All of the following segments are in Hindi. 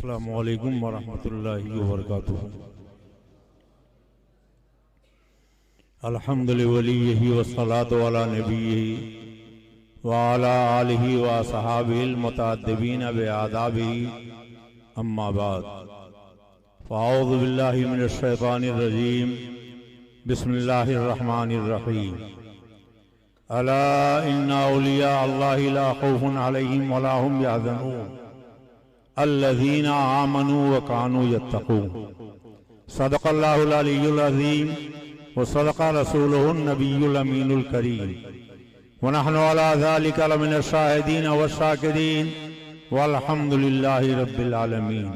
अस्सलामु अलैकुम वरहमतुल्लाहि वबरकातुहू। अल्हम्दुलिल्लाहि वलिय्यिही वस्सलातु अला नबिय्यिही व अला आलिही व असहाबिहिल मुतअद्दिबीन बिआदाबिही अम्मा बाद। फ़अऊज़ु बिल्लाहि मिनश शैतानिर रजीम। बिस्मिल्लाहिर रहमानिर रहीम। अला इन्ना औलिया अल्लाहि ला खौफुन अलैहिम व ला हुम यहज़नून अल्लज़ीना आमनू व कानू यत्तक़ून। सदक़ल्लाहुल अलिय्युल अज़ीम व सदक़ रसूलुहुन नबियुल अमीनुल करीम व नहनु अला ज़ालिका लमिनश शाहिदीन व शाकिरीन वल्हम्दुलिल्लाहि रब्बिल आलमीन।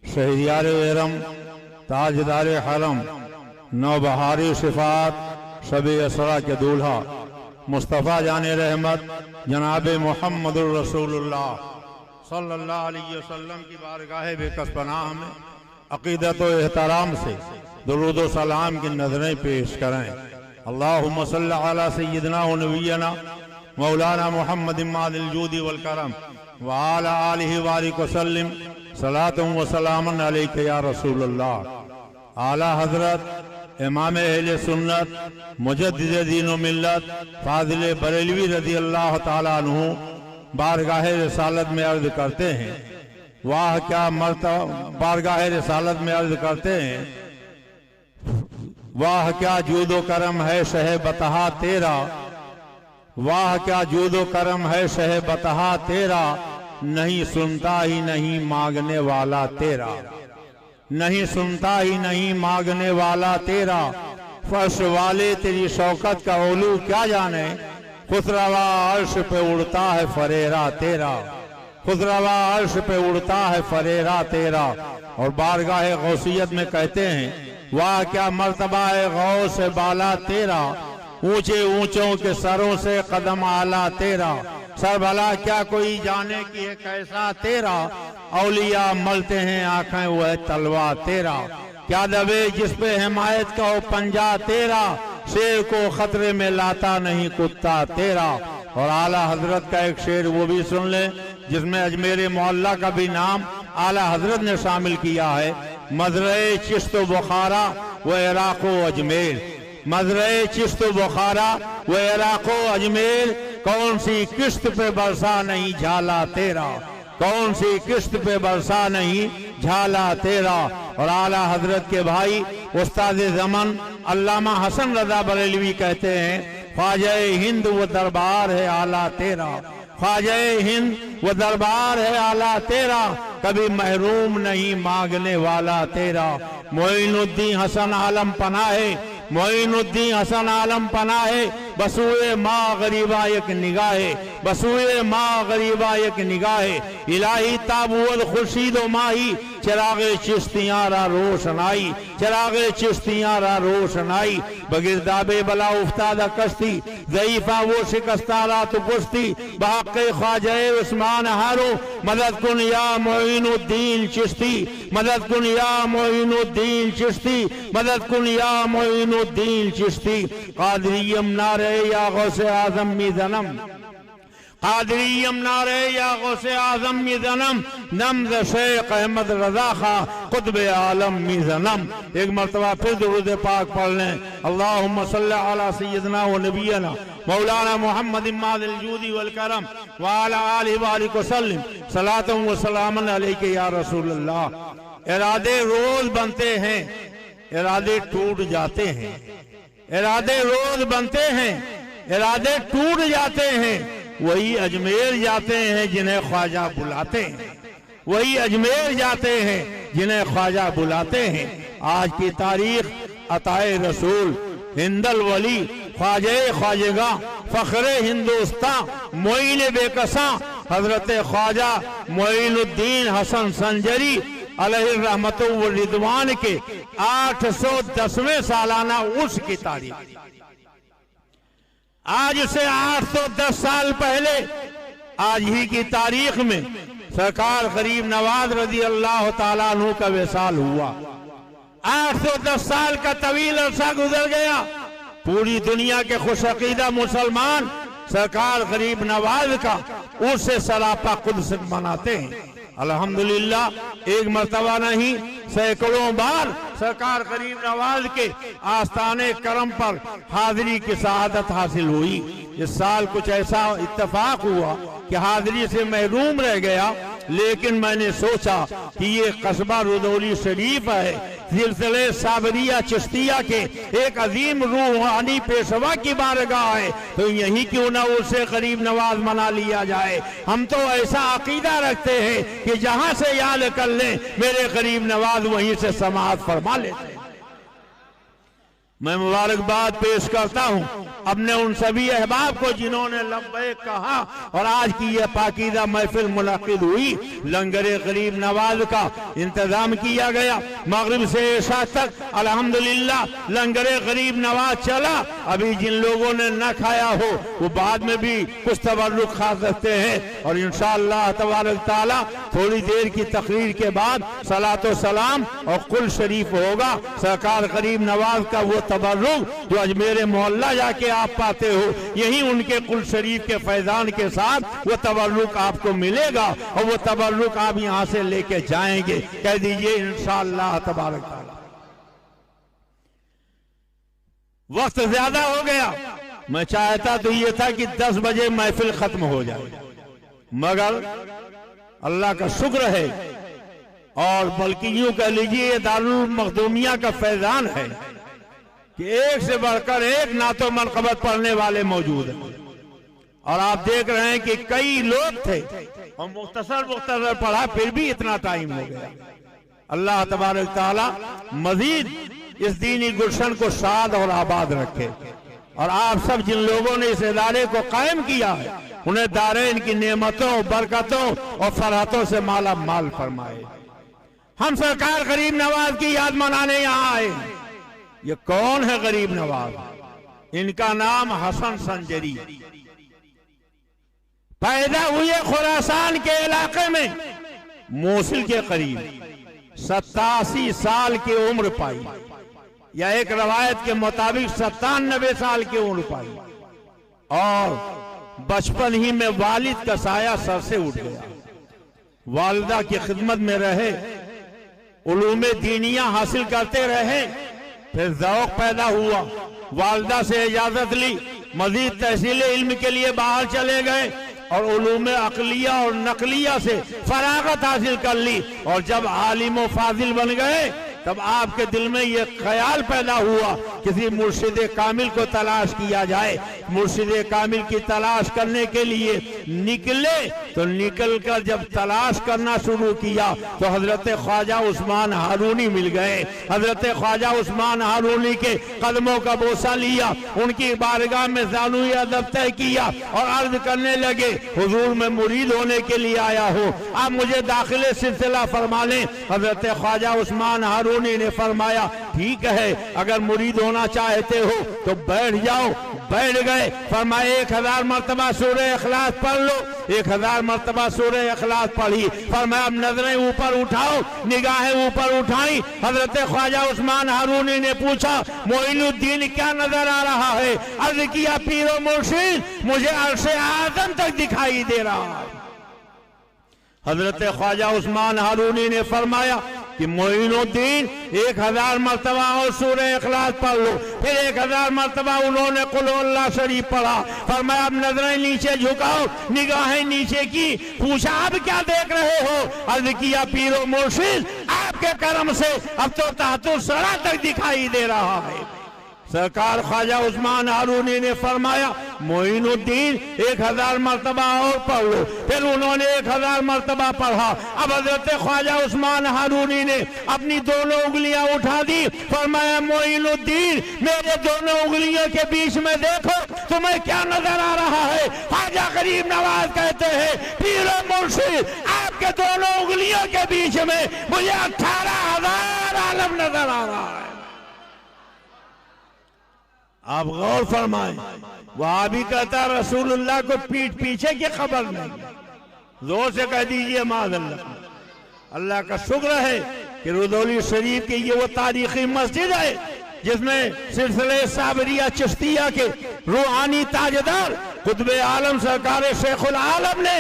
शहरियार एरम, ताजदार हरम, नौबहार शिफात, शब असरा के दूल्हा मुस्तफ़ा जाने रहमत जनाब मुहम्मदुर रसूलुल्लाह सल्लल्लाहु अलैहि वसल्लम की बारगाह बेकस पनाह में अक़ीदत व एहतराम से दुरूद व सलाम की नजरें पेश करें। अल्लाहुम्मा सल्लि अला सय्यिदिना व नबिय्यिना मौलाना मुहम्मदिन मादिल जूदी वल करम व अला आलिहि व सल्लिम सलातुन व सलामन अलैका या रसूलल्लाह। आला हजरत इमाम अहले सुन्नत मुजद्दिद दीन व मिल्लत फाजिल बरेलवी रज़ी अल्लाह ताला अन्हु बारगाह रिसालत में अर्ज करते हैं, वाह क्या मर्तबा। बारगाह रिसालत में अर्ज करते हैं, वाह क्या जूदो करम है शह बतहा तेरा, वाह क्या जूदो करम है शह बतहा तेरा, नहीं सुनता ही नहीं मांगने वाला तेरा, नहीं सुनता ही नहीं मांगने वाला तेरा। फर्श वाले तेरी शौकत का ओलू क्या जाने, खुसरवा अर्श पे उड़ता है फरेरा तेरा, खुसरवा अर्श पे उड़ता है फरेरा तेरा। और बारगाह गौसियत में कहते हैं, वाह क्या मर्तबा है गौस बाला तेरा, ऊंचे ऊंचों के सरों से कदम आला तेरा, सर भला क्या कोई जाने कि है कैसा तेरा, औलिया मलते हैं आंखें वह तलवा तेरा, क्या दबे जिस पे हिमायत का हो पंजा तेरा, शेर को खतरे में लाता नहीं कुत्ता तेरा। और आला हजरत का एक शेर वो भी सुन ले जिसमें अजमेर मोहल्ला का भी नाम आला हजरत ने शामिल किया है। मजरे चिश्त बुखारा व इराक़ो अजमेर, मजरे चिश्त बुखारा व इराक़ो अजमेर, कौन सी किश्त पे बरसा नहीं झाला तेरा, कौन सी किश्त पे बरसा नहीं झाला तेरा। और आला हजरत के भाई उस्ताद ज़मन अल्लामा हसन रज़ा बरेलवी कहते हैं, ख्वाजा हिंद वो दरबार है आला तेरा, ख्वाजा हिंद वो दरबार है आला तेरा, कभी महरूम नहीं मांगने वाला तेरा। मोइनुद्दीन हसन आलम पनाहे, मोइनुद्दीन हसन आलम पनाहे, बसुए माँ गरीबा एक निगाहे, बसुए माँ गरीबा एक निगाहे, इलाही ताबूल खुर्शीद माही, चिरागे चिश्तियारा रोशनाई, चिरागे चिश्तियारा रोशनाई, बगिरदाबे बला उफ्तादा कश्ती, ज़ईफा वो शिकस्तारा तो कुश्ती, बाक़े ख्वाजे उस्मान हारो, मदद कुन या मोइनुद्दीन चिश्ती, मदद कुन या मोइनुद्दीन चिश्ती, मदद कुन या मोइनुद्दीन चिश्ती। कादरियम नारे या गौसे आज़म मी ज़नम, कादरियम नारे या गौसे आज़म मी ज़नम, नम्ज़ शेख अहमद रज़ा खा क़ुत्ब आलम मी ज़नम। एक मरतबा फिर दुरूद पाक पढ़ लें। अल्लाहुम्मा सल्लि अला सय्यिदिना व नबिय्यिना मौलाना मुहम्मदिन मादिल जूदी वल करम व अला आलिहि व सल्लिम सलातुन व सलामन अलैका या रसूलल्लाह। इरादे रोज बनते हैं, इरादे टूट जाते हैं, इरादे रोज बनते हैं, इरादे टूट जाते हैं, वही अजमेर जाते हैं जिन्हें ख्वाजा बुलाते हैं, वही अजमेर जाते हैं जिन्हें ख्वाजा बुलाते हैं। आज की तारीख अताए रसूल हिंदल वली ख्वाजे ख्वाजेगा फखरे हिंदुस्तान मोइन बेकसा हजरत ख्वाजा मोइनुद्दीन हसन संजरी अलैहि रहमतु व रिदवान के 810वें सालाना उर्स की तारीख। आज से 810 साल पहले आज ही की तारीख में सरकार गरीब नवाज रजी अल्लाह ताला अन्हु का विसाल हुआ। 810 साल का तवील अरसा गुजर गया। पूरी दुनिया के खुशअकीदा मुसलमान सरकार गरीब नवाज का उससे सरापा कुद्स मनाते हैं। अल्हम्दुलिल्लाह एक मर्तबा नहीं सैकड़ों बार सरकार गरीब नवाज के आस्थाने करम पर हाजिरी की शहादत हासिल हुई। इस साल कुछ ऐसा इत्तेफाक हुआ कि हाजिरी से महरूम रह गया, लेकिन मैंने सोचा कि ये कस्बा रुदौली शरीफ है, सिलसिले साबरिया चिश्तिया के एक अजीम रूहानी पेशवा की बारगाह है, तो यही क्यों ना उसे गरीब नवाज मना लिया जाए। हम तो ऐसा अकीदा रखते हैं कि जहां से याद कर ले मेरे गरीब नवाज वहीं से समाअत फरमा लेते हैं। मैं मुबारकबाद पेश करता हूं अपने उन सभी अहबाब को जिन्होंने लब्बैक कहा और आज की यह पाकीदा महफिल मुनक़िद हुई। लंगरे गरीब नवाज का इंतजाम किया गया, मगरिब से इशा तक अल्हम्दुलिल्लाह लंगरे गरीब नवाज चला। अभी जिन लोगों ने न खाया हो वो बाद में भी कुछ तबर्रुक खा सकते हैं और इंशाअल्लाह तबारक ताला थोड़ी देर की तकरीर के बाद सलातो सलाम और कुल शरीफ होगा। सरकार गरीब नवाज का वो तबर्रुक जो अजमेर मोहल्ला जाके आप पाते हो, यही उनके कुल शरीफ के फैजान के साथ वो तबर्रुक आपको मिलेगा और वो तबर्रुक आप यहाँ से लेके जाएंगे। कह दीजिए इंशाअल्लाह तबारक ताला। वक्त ज्यादा हो गया, मैं चाहता तो ये था कि 10 बजे महफिल खत्म हो जाए, मगर अल्लाह का शुक्र है और बल्कि यूं कह लीजिए दारुल मखदूमिया का फैजान है कि एक से बढ़कर एक नातो मनक़बत पढ़ने वाले मौजूद हैं। और आप देख रहे हैं कि कई लोग थे और मुख्तसर पढ़ा, फिर भी इतना टाइम हो गया। अल्लाह तबारक ताला मजीद इस दीनी गुलशन को शाद और आबाद रखे और आप सब जिन लोगों ने इस इदारे को कायम किया है उन्हें दारे इनकी नेमतों, बरकतों और फराहतों से माला माल फरमाए। हम सरकार गरीब नवाज की याद मनाने यहाँ आए। ये कौन है गरीब नवाज? इनका नाम हसन संजरी। पैदा हुए खुरासान के इलाके में मोसिल के करीब 87 साल की उम्र पाई, या एक रवायत के मुताबिक 97 साल की उम्र पाई और बचपन ही में वालिद का साया सर से उठ गया। वालिदा की खिदमत में रहे, उलूमे दीनिया हासिल करते रहे, फिर ज़ौक़ पैदा हुआ, वालिदा से इजाजत ली, मजीद तहसील इल्म के लिए बाहर चले गए और उलूमे अक़लिया और नक़लिया से फरागत हासिल कर ली। और जब आलिम व फाजिल बन गए तब आपके दिल में ये ख्याल पैदा हुआ किसी मुर्शिद कामिल को तलाश किया जाए। मुर्शिद कामिल की तलाश करने के लिए निकले तो निकलकर जब तलाश करना शुरू किया तो हजरत ख्वाजा उस्मान हारूनी मिल गए। हजरत ख्वाजा उस्मान हारूनी के कदमों का बोसा लिया, उनकी बारगाह में ज़ानुई अदब तय किया और अर्ज करने लगे, हुजूर में मुरीद होने के लिए आया हो, आप मुझे दाखिले सिलसिला फरमा लें। हजरत ख्वाजा उस्मान हारूनी ने फरमाया, ठीक है, अगर मुरीद होना चाहते हो तो बैठ जाओ। बैठ गए। फरमाया 1000 मरतबा सूरह इखलास पढ़ लो। 1000 मरतबा सूरह इखलास पढ़ी। फरमाया अब नजरें ऊपर उठाओ, निगाहें ऊपर उठाई। हजरत ख्वाजा उस्मान हारूनी ने पूछा, मोइनुद्दीन क्या नजर आ रहा है? अर्ज किया, पीरो मुर्शिद, मुझे अर्शे आज़म तक दिखाई दे रहा है। हजरत ख्वाजा उस्मान हारूनी ने फरमाया कि मोइनुद्दीन 1000 मरतबा और सूरह इखलास पढ़ लो। फिर 1000 मरतबा उन्होंने कुल अल्लाह शरीफ पढ़ा। फरमाया अब नजरें नीचे झुकाओ, निगाहें नीचे की। पूछा अब क्या देख रहे हो? अर्ज किया, पीरो मुर्शिद, आपके करम से अब तो तहतुल सरा तक दिखाई दे रहा है। सरकार ख्वाजा उस्मान हारूनी ने फरमाया, मोइनुद्दीन 1000 मरतबा और पढ़ लो। फिर उन्होंने 1000 मरतबा पढ़ा। अब हजरत ख्वाजा उस्मान हारूनी ने अपनी दोनों उंगलियां उठा दी। फरमाया, मोइनुद्दीन, मेरे दोनों उंगलियों के बीच में देखो, तुम्हें क्या नजर आ रहा है? ख्वाजा गरीब नवाज कहते हैं, पीर मुर्शिद, आपके दोनों उंगलियों के बीच में मुझे 18,000 आलम नजर आ रहा है। आप गौर फरमाएं, वह भी कहता रसूलुल्लाह को पीठ पीछे की खबर नहीं। जोर से कह दीजिए माज़अल्लाह। अल्लाह का शुक्र है कि रुदौली शरीफ की ये वो तारीखी मस्जिद है जिसमें सिलसिले साबरिया चिश्तिया के रूहानी ताजदार कुतुब आलम सरकार शेखुल आलम ने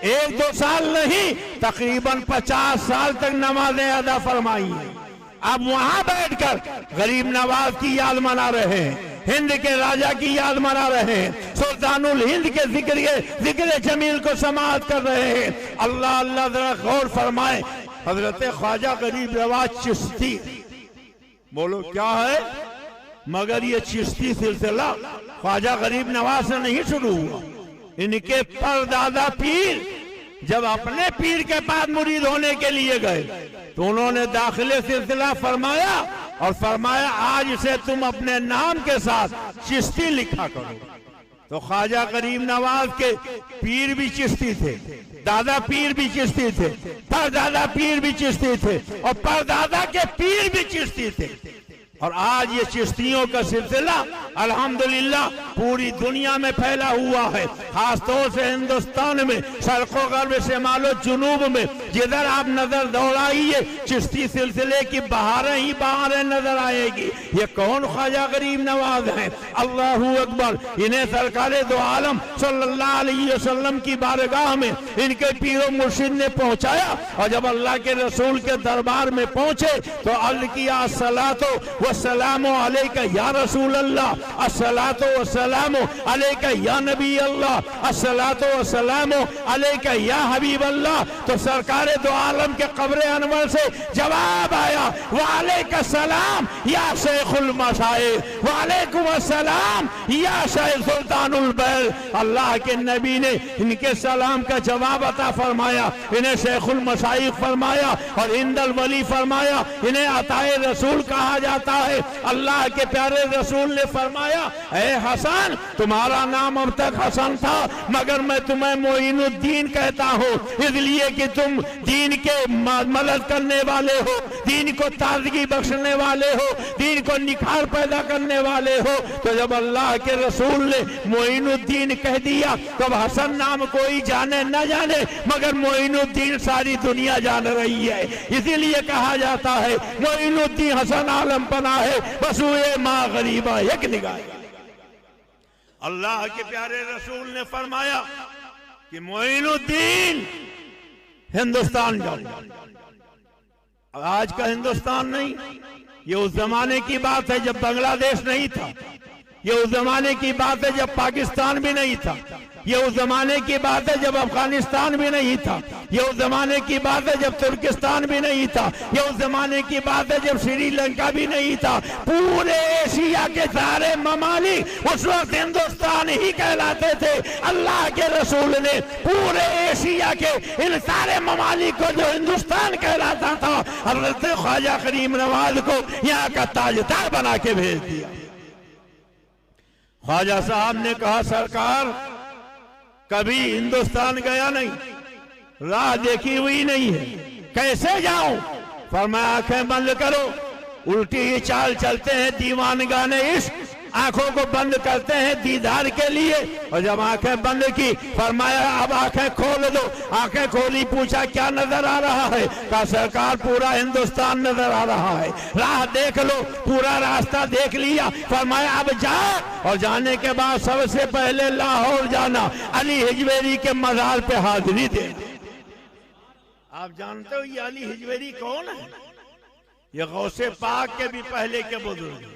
एक दो साल नहीं, तकरीबन 50 साल तक नमाजें अदा फरमाई हैं। अब वहां बैठकर गरीब नवाज की याद मना रहे हैं, हिंद के राजा की याद मना रहे हैं, सुल्तानुल हिंद के जिक्र जमील को समाअत कर रहे हैं। अल्लाह अल्लाह, जरा गौर फरमाए, हजरत ख्वाजा गरीब नवाज चिश्ती, बोलो क्या है, मगर ये चिश्ती सिलसिला ख्वाजा गरीब नवाज से नहीं शुरू हुआ। इनके परदादा पीर जब अपने पीर के पास मुरीद होने के लिए गए तो उन्होंने दाखिले सिलसिला फरमाया और फरमाया आज से तुम अपने नाम के साथ चिश्ती लिखा करो। तो ख्वाजा गरीब नवाज के पीर भी चिश्ती थे, दादा पीर भी चिश्ती थे, परदादा पीर भी चिश्ती थे और परदादा के पीर भी चिश्ती थे। और आज ये चिश्तियों का सिलसिला अल्हम्दुलिल्लाह पूरी दुनिया में फैला हुआ है, खासतौर से हिंदुस्तान में शर्क़ो गर्ब शिमालो जुनूब में जिधर आप नजर दौड़ाइए चिश्ती सिलसिले की बहारें ही बहारें नजर आएगी। ये कौन ख्वाजा गरीब नवाज हैं? अल्लाहू अकबर। इन्हें सरकार दो आलम सल्लल्लाहु अलैहि वसल्लम की बारगाह में इनके पीरो मुर्शिद ने पहुंचाया और जब अल्लाह के रसूल के दरबार में पहुंचे तो अर्ज़ किया अस्सलातो वस्सलामु अलैका या रसूल अल्लाह, अस्सलातु वस्सलामु अलैका या नबी अल्लाह, अस्सलातु वस्सलामु अलैका या हबीब अल्लाह। तो सरकार दो आलम के कब्र अनवर से जवाब आया वालेकुम सलाम या शेखुल मशाइख, वालेकुम अस्सलाम या शेख सुल्तानुल बैल। अल्लाह के नबी ने इनके सलाम का जवाब अता फरमाया, इन्हें शेखुल मशाइख फरमाया और इंदल वली फरमाया, इन्हें अताए रसूल कहा जाता है। अल्लाह के प्यारे रसूल ने फरमाया ए हसन, तुम्हारा नाम अब तक हसन था मगर मैं तुम्हें मोइनुद्दीन कहता हूँ इसलिए कि तुम दीन के मदद करने वाले हो, दीन को ताजगी बख्शने वाले हो, दीन को निखार पैदा करने वाले हो। तो जब अल्लाह के रसूल ने मोइनुद्दीन कह दिया तब हसन नाम कोई जाने न जाने मगर मोइनुद्दीन सारी दुनिया जान रही है। इसीलिए कहा जाता है मोइनुद्दीन हसन आलम पना है बसुए माँ गरीबा एक निगाह। अल्लाह के प्यारे रसूल ने फरमाया कि मोइनुद्दीन हिंदुस्तान जाओ। आज का हिंदुस्तान नहीं, ये उस जमाने की बात है जब बांग्लादेश नहीं था, ये उस जमाने की बात है जब पाकिस्तान भी नहीं था, ये उस जमाने की बात है जब अफगानिस्तान भी नहीं था, ये उस जमाने की बात है जब तुर्किस्तान भी नहीं था, ये उस जमाने की बात है जब श्रीलंका भी नहीं था। पूरे एशिया के सारे ममालिक उस वक्त हिंदुस्तान ही कहलाते थे। अल्लाह के रसूल ने पूरे एशिया के इन सारे ममालिक को जो हिंदुस्तान कहलाता था हज़रत ख्वाजा गरीब नवाज को यहाँ का ताजदार बना के भेज दिया। ख्वाजा साहब ने कहा सरकार कभी हिंदुस्तान गया नहीं, राह देखी हुई नहीं है, कैसे जाऊं? फरमाया आंखें बंद करो, उल्टी ही चाल चलते हैं दीवानगाने इश्क, आंखों को बंद करते हैं दीदार के लिए। और जब आंखें बंद की फरमाया अब आंखें खोल दो। आंखें खोली, पूछा क्या नजर आ रहा है? कहा सरकार पूरा हिंदुस्तान नजर आ रहा है। राह देख लो, पूरा रास्ता देख लिया। फरमाया अब जा, और जाने के बाद सबसे पहले लाहौर जाना, अली हिजवेरी के मजार पे हाजिरी दे। आप जानते हो ये अली हिजवेरी कौन है? ये गौसे पाक के भी पहले के बुजुर्ग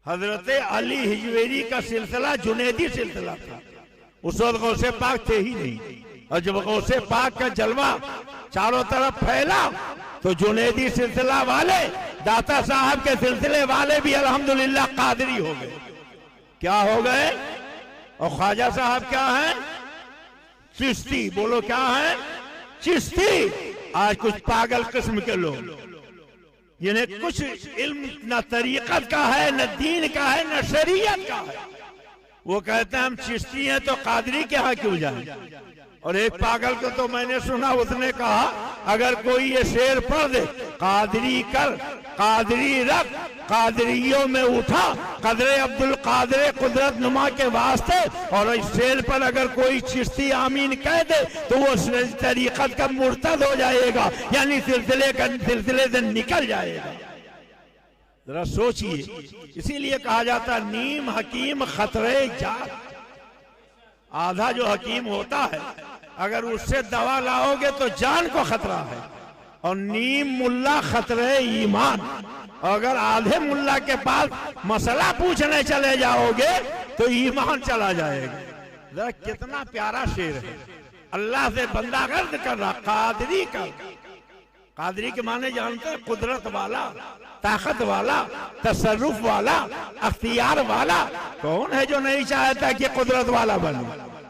हजरत अली हिजवेरी का सिलसिला जुनैदी सिलसिला था। उस वक्त गौसे पाक थे ही नहीं, और जब गौसे पाक का जलवा चारों तरफ फैला तो जुनैदी सिलसिला वाले, दाता साहब के सिलसिले वाले भी अल्हम्दुलिल्लाह कादरी हो गए। क्या हो गए? और ख्वाजा साहब क्या है? चिश्ती। बोलो क्या है? चिश्ती। आज कुछ पागल किस्म के लोग जिन्हें कुछ इल्म न तरीकत का है, न दीन का है, न शरीयत का है, वो कहते हैं हम चिश्ती हैं तो कादरी के यहाँ क्यों जाए। और एक पागल को तो मैंने सुना, उसने कहा अगर कोई ये शेर पढ़ दे कादरी कर कादरी रख कादरियों में उठा कदरे अब्दुल कादरे कुदरत नुमा के वास्ते, और इस शेर पर अगर कोई चिश्ती आमीन कह दे तो वो तरीकत का मुर्तद हो जाएगा, यानी सिलसिले से निकल जाएगा। जरा सोचिए, इसीलिए कहा जाता नीम हकीम खतरे जात। आधा जो हकीम होता है अगर उससे दवा लाओगे तो जान को खतरा है। और नीम मुल्ला खतरे ईमान। अगर आधे मुल्ला के पास मसला पूछने चले जाओगे तो ईमान चला जाएगा। जरा कितना प्यारा शेर है। अल्लाह से बंदा गर्द कर रहा, कादरी का। कादरी के माने जानते हैं? कुदरत वाला, ताकत वाला, तसर्रुफ वाला, अख्तियार वाला। कौन है जो नहीं चाहता कि कुदरत वाला बने?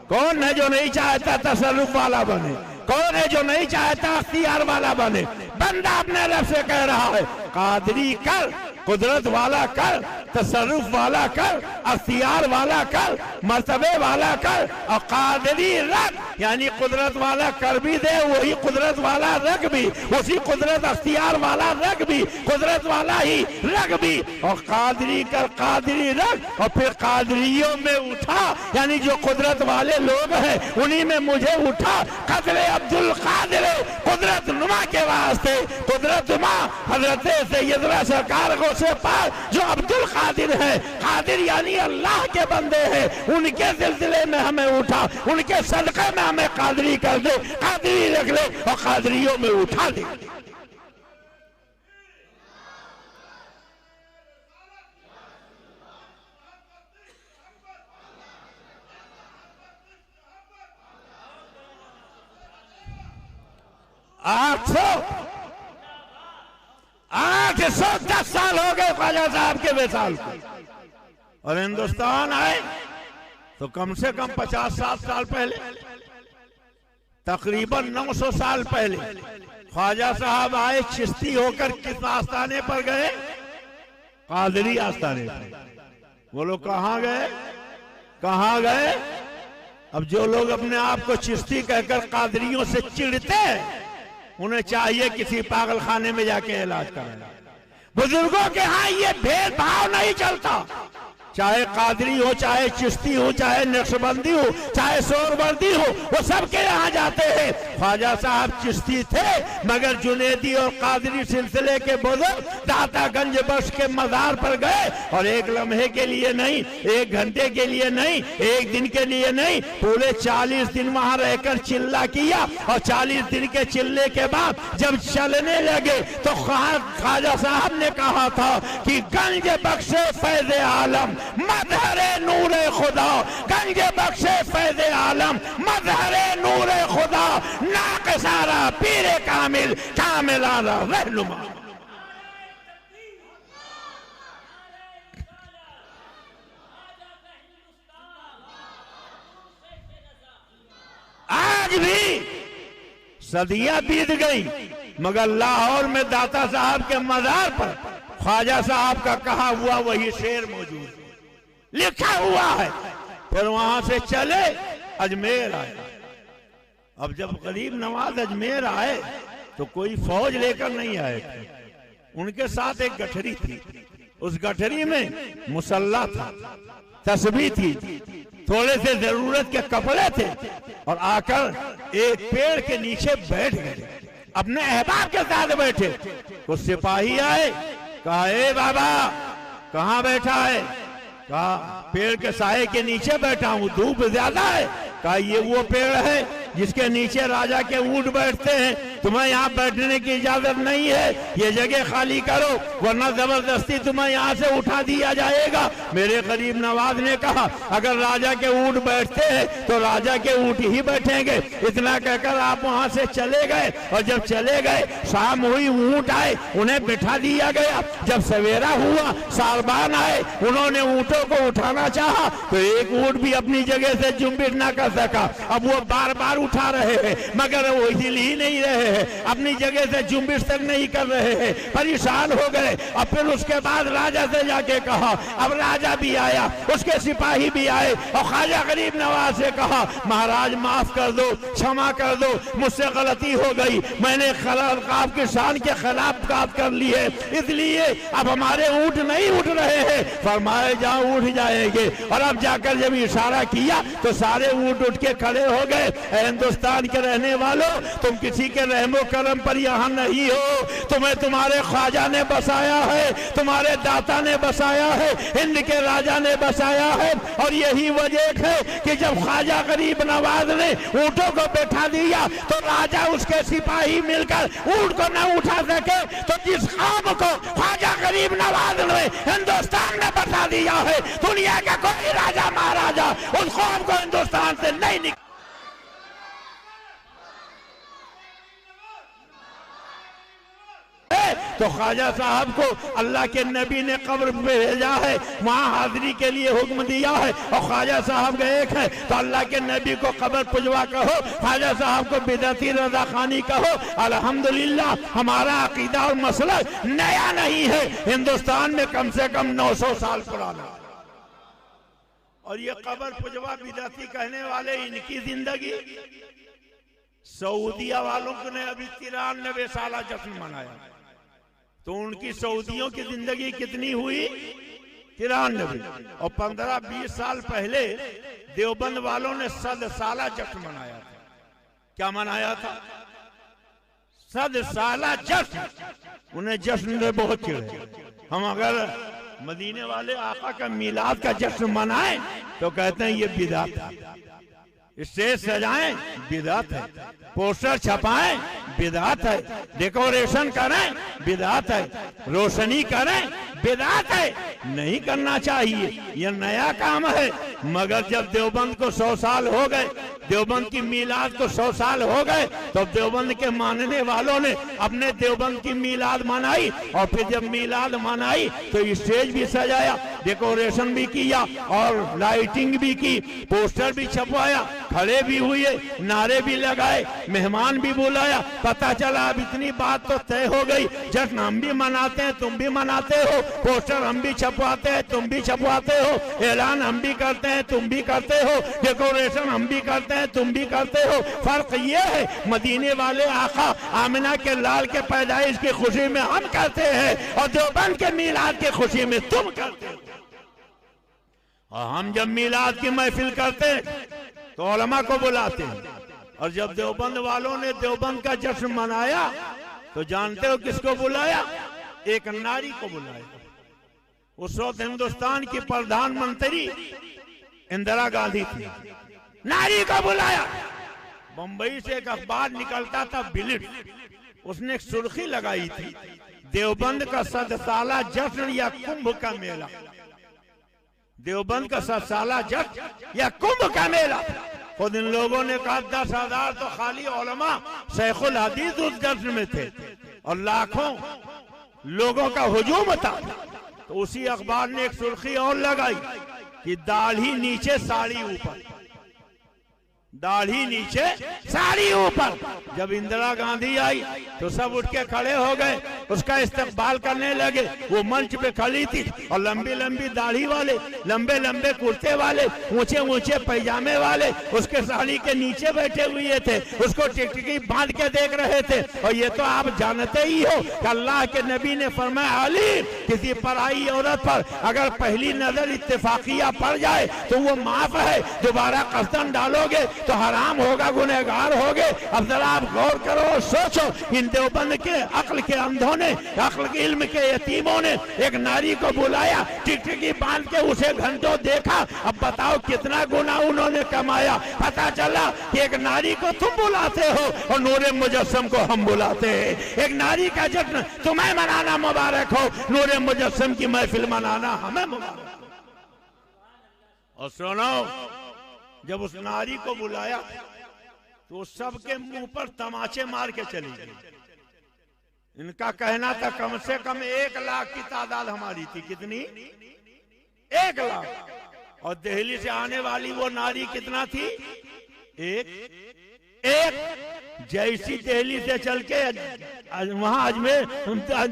कौन है जो नहीं चाहता तसर्रुफ वाला बने? कौन है जो नहीं चाहता अख्तियार वाला बने? बंदा अपने रब से कह रहा है कादरी कर, कुदरत वाला कर, तसर्रुफ वाला कर, अख्तियार वाला कर, मर्तबे वाला कर। और कादरी रख यानी कुदरत वाला कर भी दे, वही कुदरत वाला रख भी, उसी कुदरत अख्तियार वाला रख भी, कुदरत वाला ही रख भी। और कादरी कर, कादरी रख। और फिर कादरियों में उठा यानी जो कुदरत वाले लोग हैं उन्हीं में मुझे उठा। कदरे अब्दुल कादिर कुदरत नुमा के वास्ते, कुदरत नुमा हजरत सैयदना सरकार को से पार जो अब्दुल कादिर है। कादिर यानी अल्लाह के बंदे हैं, उनके सिलसिले में हमें उठा, उनके सदक़े में हमें कादरी कर दे, कादरी रख ले और कादरियों में उठा दे। आठ सौ 10 साल हो गए ख्वाजा साहब के विशाल को। और हिंदुस्तान आए तो कम से कम 50-60 साल पहले, तकरीबन 900 साल पहले ख्वाजा साहब आए। चिश्ती होकर किस आस्थाने पर गए? कादरी आस्थाने पर। वो लोग कहाँ गए? कहाँ गए? अब जो लोग अपने आप को चिश्ती कहकर कादरियों से चिढ़ते हैं, उन्हें चाहिए किसी पागल खाने में जाके इलाज कराना। बुजुर्गों के यहाँ ये भेदभाव नहीं चलता। चाहे कादरी हो, चाहे चिश्ती हो, चाहे नक्शबंदी हो, चाहे सोहरवर्दी हो, वो सबके यहाँ जाते हैं। ख्वाजा साहब चिश्ती थे मगर जुनेदी और कादरी सिलसिले के बुजुर्ग दातागंज बख्श के मजार पर गए और एक लम्हे के लिए नहीं, एक घंटे के लिए नहीं, एक दिन के लिए नहीं, पूरे 40 दिन वहां रहकर चिल्ला किया। और 40 दिन के चिल्ले के बाद जब चलने लगे तो ख्वाजा साहब ने कहा था कि गंज बख्शे फैज़ आलम मज़हरे नूरे खुदा, गंज बख्शे फैज़ आलम मज़हरे नूरे खुदा, नाक़िसारा पीरे कामिल कामिलाना रहनुमा। आज भी सदियां बीत गई मगर लाहौर में दाता साहब के मजार पर ख्वाजा साहब का कहा हुआ वही शेर मौजूद लिखा हुआ है। फिर वहां से चले अजमेर आए। अब जब गरीब नवाज अजमेर आए तो कोई फौज लेकर नहीं आए थे, उनके साथ एक गठरी थी। उस गठरी में मुसल्ला था, तस्बीह थी, थोड़े से जरूरत के कपड़े थे और आकर एक पेड़ के नीचे बैठ गए। अपने अहबाब के साथ बैठे। कुछ सिपाही आए, कहा ए बाबा कहाँ बैठा है? कहा पेड़ के साए के नीचे बैठा हूँ, धूप ज्यादा है। कहा ये वो पेड़ है जिसके नीचे राजा के ऊंट बैठते हैं, तुम्हें यहाँ बैठने की इजाजत नहीं है, ये जगह खाली करो वरना जबरदस्ती तुम्हें यहाँ से उठा दिया जाएगा। मेरे गरीब नवाज ने कहा अगर राजा के ऊंट बैठते हैं तो राजा के ऊंट ही बैठेंगे। इतना कहकर आप वहाँ से चले गए और जब चले गए शाम हुई, ऊंट आए, उन्हें बिठा दिया गया। जब सवेरा हुआ सारबान आए, उन्होंने ऊंटों को उठाना चाहा तो एक ऊंट भी अपनी जगह से जुम्बिश न कर सका। अब वो बार बार उठा रहे हैं मगर वो हिल ही नहीं रहे हैं, अपनी जगह से जुम्बिश तक नहीं कर रहे हैं, परेशान हो गए। और फिर उसके बाद राजा से जाके कहा, अब राजा भी आया, उसके सिपाही भी आए और ख्वाजा गरीब नवाज से कहा महाराज माफ कर दो, क्षमा कर दो, मुझसे गलती हो गई, मैंने आपकी शान के खिलाफ बात कर ली है, इसलिए अब हमारे ऊँट नहीं उठ रहे हैं। फरमाए जाओ उठ जाएंगे। और अब जाकर जब इशारा किया तो सारे ऊँट उठ के खड़े हो गए। हिंदुस्तान के रहने वालों, तुम किसी के रहमो करम पर यहाँ नहीं हो। तुम्हें तुम्हारे ख्वाजा ने बसाया है, तुम्हारे दाता ने बसाया है, हिंद के राजा ने बसाया है। और यही वजह है कि जब ख्वाजा गरीब नवाज ने ऊँटों को बैठा दिया तो राजा उसके सिपाही मिलकर ऊँट को न उठा सके, तो जिस ख्वाब को ख्वाजा गरीब नवाज ने हिंदुस्तान ने बता दिया है, दुनिया का कोई राजा महाराजा उस ख्वाब को हिंदुस्तान से नहीं निकाल। तो ख्वाजा साहब को अल्लाह के नबी ने कब्र पे भेजा है, वहाँ हाजिरी के लिए हुक्म दिया है। और ख्वाजा साहब गए हैं तो अल्लाह के नबी को कब्र पुजवा कहो, ख्वाजा साहब को बिदअती रजा खानी कहो। अल्हम्दुलिल्लाह हमारा अकीदा और मसला नया नहीं है, हिंदुस्तान में कम से कम 900 साल पुराना। और ये कब्र पुजवा बिदअती कहने वाले इनकी जिंदगी, सऊदिया वालों ने अभी 93 साल जश्न मनाया, तो उनकी सऊदियों की जिंदगी कितनी हुई? 93। और 15-20 साल पहले देवबंद वालों ने 100 साला जश्न मनाया था। क्या मनाया था? 100 साला जश्न। उन्हें जश्न में बहुत चिढ़े। हम अगर मदीने वाले आका का मिलाद का जश्न मनाएं तो कहते हैं ये बिदअत है, स्टेज सजाएं बिदअत है, पोस्टर छपाएं बिदअत है, डेकोरेशन करें बिदअत है, रोशनी करें बिदअत है। नहीं करना चाहिए, यह नया काम है। मगर जब देवबंद को 100 साल हो गए, देवबंद की मिलाद को 100 साल हो गए, तो देवबंद के मानने वालों ने अपने देवबंद की मिलाद मनाई। और फिर जब मिलाद मनाई तो स्टेज भी सजाया, डेकोरेशन भी किया और लाइटिंग भी की, पोस्टर भी छपवाया, खड़े भी हुए, नारे भी लगाए, मेहमान भी बुलाया। पता चला अब इतनी बात तो तय हो गई, जश्न हम भी मनाते हैं, तुम भी मनाते हो, पोस्टर हम भी छपवाते हैं, तुम भी छपवाते हो, ऐलान हम भी करते हैं, तुम भी करते हो, डेकोरेशन हम भी करते हैं, तुम भी करते हो। फर्क ये है मदीने वाले आका आमिना के लाल के पैदाइश की खुशी में हम करते हैं और देवबंद के मिलाद की खुशी में तुम करते हो। और हम जब मिलाद की महफिल करते हैं तो उलमा को बुलाते हैं, और जब देवबंद वालों ने देवबंद का जश्न मनाया तो जानते हो किसको बुलाया? एक नारी को बुलाया। उस वक्त हिंदुस्तान की प्रधानमंत्री इंदिरा गांधी थी, नारी को बुलाया। बंबई से एक अखबार निकलता था बिलिट, उसने एक सुर्खी लगाई थी, देवबंद का 100 साला जश्न या कुंभ का मेला। देवबंद का 100 साला जश्न या कुंभ का मेला। खुद इन लोगों ने कहा 10,000 तो खाली उलमा शेखुल हदीस उस जश्न में थे और लाखों लोगों का हुजूम था। तो उसी अखबार ने एक सुर्खी और लगाई कि दाढ़ी नीचे साड़ी ऊपर, दाढ़ी नीचे साड़ी ऊपर। जब इंदिरा गांधी आई तो सब उठ के खड़े हो गए, उसका इस्तकबाल करने लगे। वो मंच पे खड़ी थी और लंबी लंबी दाढ़ी वाले, लंबे लंबे कुर्ते वाले, ऊंचे ऊंचे पैजामे वाले उसके साड़ी के नीचे बैठे हुए थे, उसको टिकटिकी बांध के देख रहे थे। और ये तो आप जानते ही हो कि अल्लाह के नबी ने फरमाया, अली किसी पराई औरत पर अगर पहली नजर इत्तेफाकिया पड़ जाए तो वो माफ है, दोबारा कसम डालोगे तो हराम होगा, गुनहगार होगे। अब जरा आप गौर करो और सोचो, इन देवबंद के अक्ल के अंधों ने, अक्ल के इल्म के यतीमों ने एक नारी को बुलाया, टिकटिकी बांध के उसे घंटों देखा। अब बताओ कितना गुनाह उन्होंने कमाया। पता चला कि एक नारी को तुम बुलाते हो और नूरे मुजस्सम को हम बुलाते हैं। एक नारी का जश्न तुम्हें मनाना मुबारक हो, नूरे मुजस्सम की महफिल मनाना हमें मुबारक हो। और सुनो, जब उस नारी को बुलाया तो सबके मुंह पर तमाचे मार के चली गई। इनका कहना था कम से कम 1 लाख की तादाद हमारी थी। कितनी? 1 लाख। और दिल्ली से आने वाली वो नारी कितना थी? एक। जैसी दिल्ली से चल के वहां अजमेर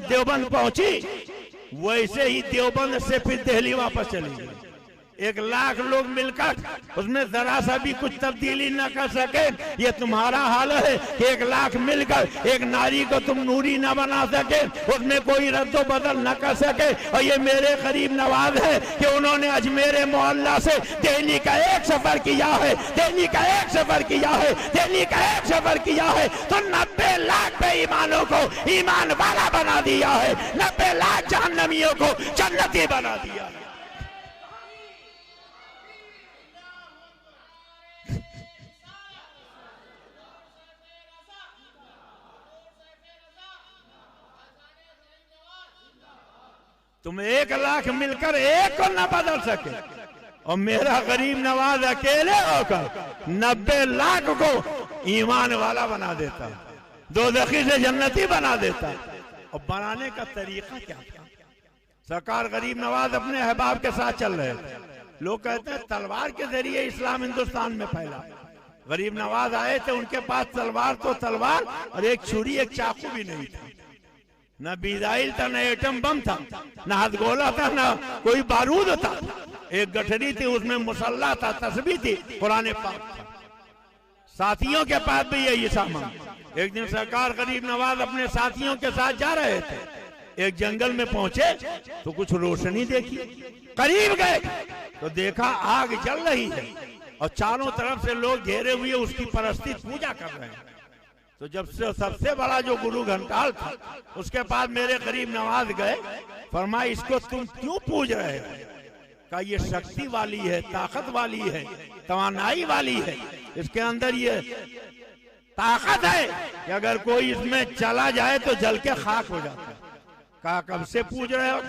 देवबंद पहुंची, वैसे ही देवबंद से फिर दिल्ली वापस चली गई। 1 लाख लोग मिलकर उसमें जरा सा भी कुछ तब्दीली न कर सके। ये तुम्हारा हाल है कि 1 लाख मिलकर एक नारी को तुम नूरी न बना सके, उसमें कोई रद्दो बदल न कर सके। और ये मेरे करीब नवाज है कि उन्होंने अजमेर मोहल्ला से दिल्ली का 1 सफर किया है, दिल्ली का 1 सफर किया है, दिल्ली का 1 सफर किया है, तो 90 लाख बेईमानों को ईमान वाला बना दिया है, 90 लाख जहन्नमियों को जन्नती बना दिया है। तुम 1 लाख मिलकर एक को न बदल सके, और मेरा गरीब नवाज अकेले होकर 90 लाख को ईमान वाला बना देता, दोज़खी से जन्नती बना देता। और बनाने का तरीका क्या था? सरकार गरीब नवाज अपने अहबाब के साथ चल रहे थे। लोग कहते हैं तलवार के जरिए इस्लाम हिंदुस्तान में फैला। गरीब नवाज आए थे, उनके पास तलवार तो तलवार और एक छुरी एक चाकू भी नहीं था, न मिसाइल था, न एटम बम था, न हथगोला था, न कोई बारूद था। एक गठरी थी, उसमें मुसल्ला था, तस्बीह थी, कुरान पाक था। साथियों के पास भी यही सामान। एक दिन सरकार गरीब नवाज अपने साथियों के साथ जा रहे थे, एक जंगल में पहुंचे तो कुछ रोशनी देखी। करीब गए तो देखा आग जल रही है और चारों तरफ से लोग घेरे हुए उसकी परस्ती पूजा कर रहे हैं। तो जब से सबसे बड़ा जो गुरु घंटाल था, उसके पास मेरे गरीब नवाज गए, फरमाया इसको तुम क्यों पूज रहे हो? कहा ये शक्ति वाली है, ताकत वाली है, तवानाई वाली है, इसके अंदर ये ताकत है कि अगर कोई इसमें चला जाए तो जल के खाक हो जाता है। कहा कब से पूज रहे हो?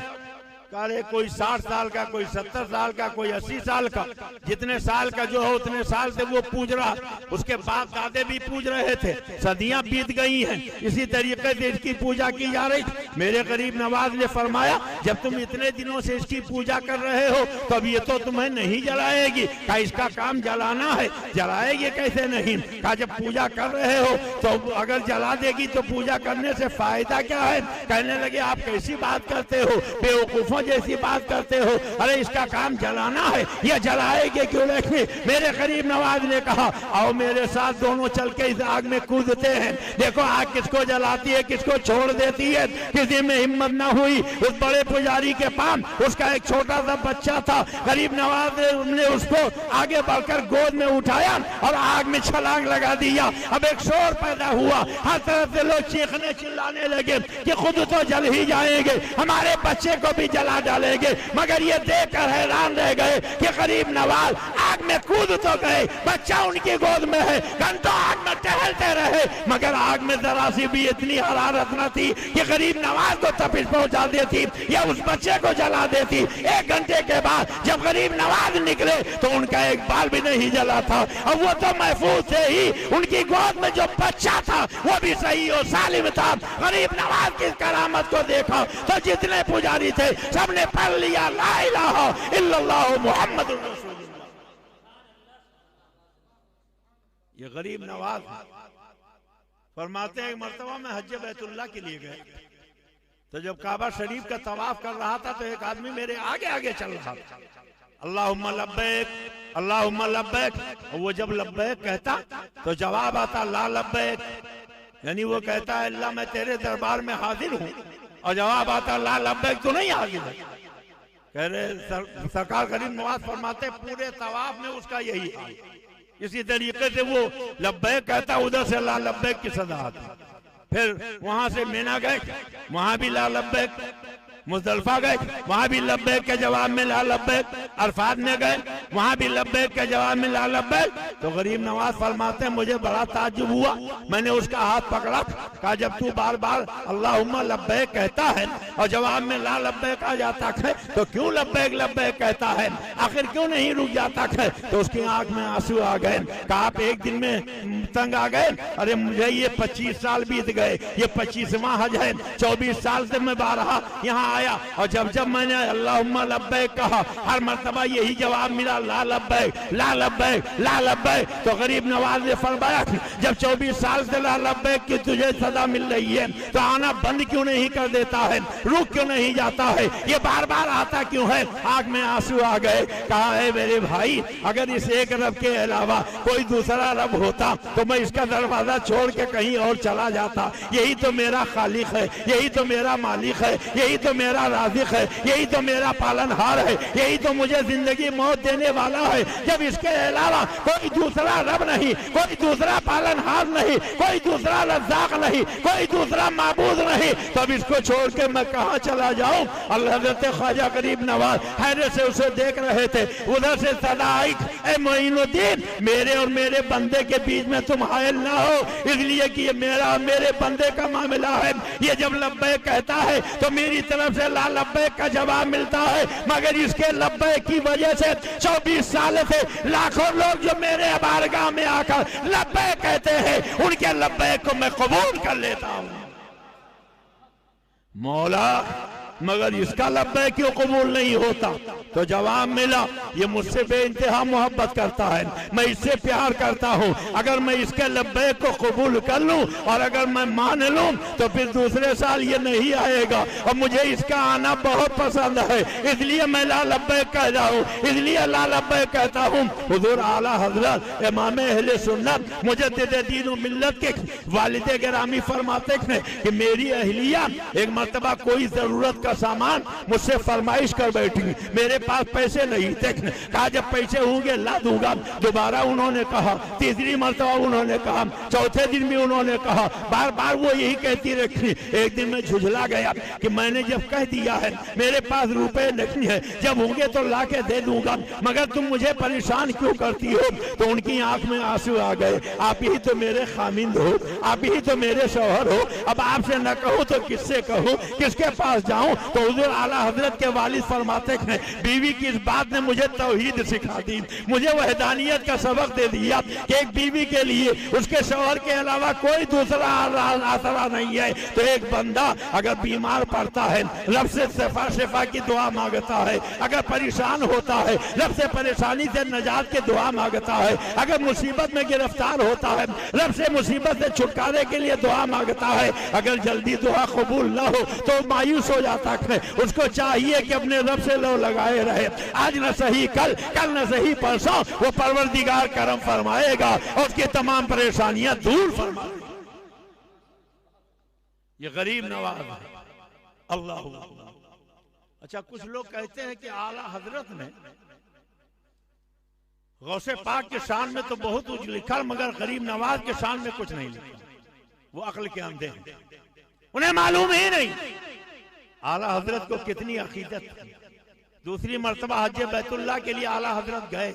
अरे कोई 60 साल का, कोई 70 साल का, कोई 80 साल का, जितने साल का जो हो उतने साल से वो पूज रहा। उसके बाप दादे भी पूज रहे थे, सदियां बीत गई हैं, इसी तरीके से इसकी पूजा की जा रही। मेरे गरीब नवाज ने फरमाया जब तुम इतने दिनों से इसकी पूजा कर रहे हो तो अब ये तो तुम्हें नहीं जलाएगी। कहा इसका काम जलाना है, जलाएगी कैसे नहीं? कहा जब पूजा कर रहे हो तो अगर जला देगी तो पूजा करने से फायदा क्या है? कहने लगे आप कैसी बात करते हो, बेवकूफों जैसी बात करते हो। अरे इसका काम जलाना है, ये जलाएंगे क्यों नहीं? मेरे गरीब नवाज ने कहा आओ मेरे साथ दोनों चल के इस आग में कूदते हैं, देखो आग किसको जलाती है, किसको छोड़ देती है। किसी में हिम्मत ना हुई। उस बड़े पुजारी के पास उसका एक छोटा सा बच्चा था, गरीब नवाज ने उसको आगे बढ़कर गोद में उठाया और आग में छलांग लगा दिया। अब एक शोर पैदा हुआ, हर तरफ से लोग चीखने चिल्लाने लगे कि खुद तो जल ही जाएंगे, हमारे बच्चे को भी जला डालेंगे। मगर ये देखकर हैरान रह गए कि गरीब नवाज आग में कूद तो गए, बच्चा उनकी गोद में है, घंटों आग में टहलते रहे, मगर आग में जरा सी भी इतनी हरारत न थी कि गरीब नवाज को तपिश पहुंचा देती या उस बच्चे को जला देती। 1 घंटे के बाद जब गरीब नवाज निकले तो उनका एक बाल भी नहीं जला था, और वो तो महफूज से ही उनकी गोद में जो बच्चा था वो भी सही और सालिम था। गरीब नवाज की करामत को देखा तो जितने पुजारी थे सबने पढ़ लिया ला इलाहा इल्लल्लाह मुहम्मदुर रसूलुल्लाह। ये गरीब नवाज फरमाते हैं मर्तबा में हज बैतुल्लाह के लिए गए, तो जब काबा शरीफ का तवाफ कर रहा था तो एक आदमी मेरे आगे आगे चल रहा था, अल्लाहुम्मा लब्बैक अल्लाहुम्मा लब्बैक। और वो जब लब्बैक कहता तो जवाब आता ला लब्बैक, यानी वो कहता है अल्लाह मैं तेरे दरबार में हाजिर हूँ, और जवाब आता ला लब्बैक तो नहीं हाजिर है। कह रहे सरकार गरीब नवाज फरमाते पूरे तवाफ में उसका यही हाल। इसी तरीके से वो लब्बैक कहता, उधर से ला लब्बैक की सदा आती। फिर वहां से मीना गए, वहां भी ला लब्बैक, मुज़दलिफा गए, वहां भी लब्बैक के जवाब में ला लब्बैक, अरफात में गए, वहां भी लब्बैक के जवाब में ला लब्बैक। तो गरीब नवाज फरमाते हैं मुझे बड़ा ताज्जुब हुआ, मैंने उसका हाथ पकड़ा, कहा जब तू बार बार अल्लाहुम्मा लब्बैक कहता है और जवाब में ला लब्बैक आ जाता है तो क्यों लब्बैक लब्बैक कहता है, आखिर क्यों नहीं रुक जाता है? तो उसकी आंख में आंसू आ गए। कहा आप एक दिन में तंग आ गए? अरे मुझे ये 25 साल बीत गए, ये 25वां हज है, 24 साल से मैं बारहा यहाँ फरमाया और जब जब मैंने अल्लाहुम्मा लब्बैक कहा हर मर्तबा यही जवाब मिला, ला लब्बैक ला लब्बैक ला लब्बैक। तो गरीब नवाज ने फरमाया जब 24 साल से ला लब्बैक की तुझे सदा मिल रही है तो आना बंद क्यों नहीं कर देता है, रुक क्यों नहीं जाता है, ये बार बार आता क्यों है? आंख में आंसू आ गए। कहा है मेरे भाई अगर इस एक रब के अलावा कोई दूसरा रब होता तो मैं इसका दरवाजा छोड़ के कहीं और चला जाता। यही तो मेरा खालिक है, यही तो मेरा मालिक है, यही तो मेरा राज़िक है, यही तो मेरा पालनहार है, यही तो मुझे जिंदगी मौत देने वाला है। जब इसके अलावा कोई दूसरा रब नहीं, कोई दूसरा पालनहार नहीं, कोई दूसरा रज़्ज़ाक़ नहीं, कोई दूसरा माबूद नहीं, तब इसको छोड़ के मैं कहाँ चला जाऊं? अल्लाह हज़रत ख्वाजा गरीब नवाज हैरत से उसे देख रहे थे। उधर से सदा आई, ए मोइनुद्दीन मेरे और मेरे बंदे के बीच में तुम हायल ना हो, इसलिए कि ये मेरा और मेरे बंदे का मामला है। ये जब लब्बैक कहता है तो मेरी तरफ से ला लब्बैक का जवाब मिलता है, मगर इसके लब्बैक की वजह से 24 साल से लाखों लोग जो मेरे बारगाह में आकर लब्बैक कहते हैं उनके लब्बैक को मैं कबूल कर लेता हूं। मौला मगर इसका लब्बैक क्यों कबूल नहीं होता? तो जवाब मिला ये मुझसे बेइंतहा मोहब्बत करता है, मैं इससे प्यार करता हूँ। अगर मैं इसके लब्बैक को कबूल कर लूँ और अगर मैं मान लूँ तो फिर दूसरे साल ये नहीं आएगा और मुझे इसका आना बहुत पसंद है, इसलिए मैं ला लब्बैक कह रहा हूँ, इसलिए ला लब्बैक कहता हूँ। हुजूर आला हजरत इमाम अहले सुन्नत मुजद्दिद दीन व मिल्लत के वालिद गिरामी फरमाते हैं कि मेरी अहलिया एक मर्तबा कोई जरूरत का सामान मुझसे फरमाइश कर बैठी, मेरे पास पैसे नहीं थे। कहा जब पैसे होंगे ला दूंगा। दोबारा उन्होंने कहा, तीसरी मर्तबा उन्होंने कहा, चौथे दिन भी उन्होंने कहा, बार बार वो यही कहती रखी। एक दिन मैं झुझला गया कि मैंने जब कह दिया है मेरे पास रुपए नहीं है, जब होंगे तो ला के दे दूंगा, मगर तुम मुझे परेशान क्यों करती हो? तो उनकी आंख में आंसू आ गए। आप ही तो मेरे खामिंद हो, आप ही तो मेरे शौहर हो, अब आपसे न कहूँ तो किससे कहूँ, किसके पास जाऊं? तो हुजूर आला हजरत के वालिद फरमाते हैं बीवी की इस बात ने मुझे तौहीद सिखा दी, मुझे वहदानियत का सबक दे दिया कि एक बीवी के लिए उसके शौहर के अलावा कोई दूसरा आसरा नहीं है। तो एक बंदा अगर बीमार पड़ता है रब से शिफा की दुआ मांगता है, अगर परेशान होता है रब से परेशानी से नजात की दुआ मांगता है, अगर मुसीबत में गिरफ्तार होता है रब से मुसीबत से छुटकारे के लिए दुआ मांगता है, अगर जल्दी दुआ कबूल न हो तो मायूस हो जाता है। उसको चाहिए कि अपने रब से लो लगाए रहे, आज न सही कल, कल न सही परसों वो परवरदिगार करम फरमाएगा और उसकी तमाम परेशानियां दूर फरमाएगा। ये गरीब नवाज है। अल्लाह। अच्छा कुछ लोग कहते हैं कि आला हजरत ने गौसे पाक के शान में तो बहुत कुछ लिखा मगर गरीब नवाज के शान में कुछ नहीं लिखा। वो अक्ल के अंधे हैं, उन्हें मालूम ही नहीं आला हजरत को कितनी अकीदत थी। दूसरी मर्तबा हज बैतुल्लाह के लिए आला हजरत गए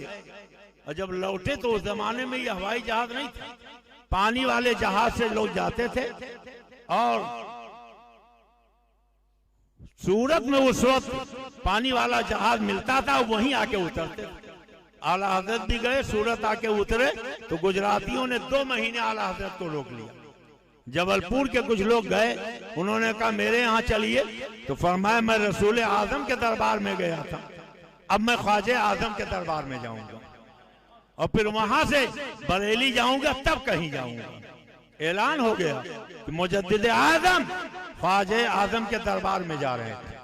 और जब लौटे तो उस जमाने में ये हवाई जहाज नहीं था, पानी वाले जहाज से लोग जाते थे और सूरत में उस वक्त पानी वाला जहाज मिलता था, वहीं आके उतरते थे। आला हजरत भी गए, सूरत आके उतरे तो गुजरातियों ने 2 महीने आला हजरत को रोक लिया। जबलपुर के कुछ लोग गए, उन्होंने कहा मेरे यहाँ चलिए, तो फरमाया मैं रसूल आजम के दरबार में गया था, अब मैं ख्वाजे आजम के दरबार में जाऊंगा और फिर वहां से बरेली जाऊंगा, तब कहीं जाऊंगा। ऐलान हो गया कि मुजद्दिद आजम ख्वाजे आजम के दरबार में जा रहे थे।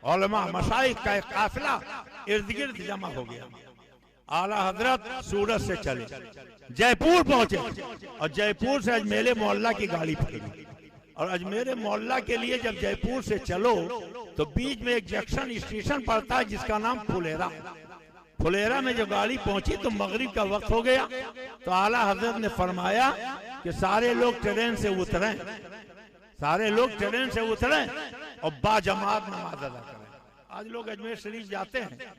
उलमा मशाइख का एक काफिला इर्द गिर्द जमा हो गया। आला हजरत सूरत से चले, जयपुर पहुंचे और जयपुर से अजमेर मोहल्ला की गाड़ी पकड़ी। और अजमेर मोहल्ला के लिए जब जयपुर से चलो तो बीच में एक जंक्शन स्टेशन पड़ता है जिसका नाम फुलेरा। फुलेरा में जब गाड़ी पहुंची तो मगरिब का वक्त हो गया। तो आला हजरत ने फरमाया कि सारे लोग ट्रेन से उतरें, सारे लोग ट्रेन से उतरें और बाजमात नमाज अदा करें। आज लोग अजमेर शरीफ जाते हैं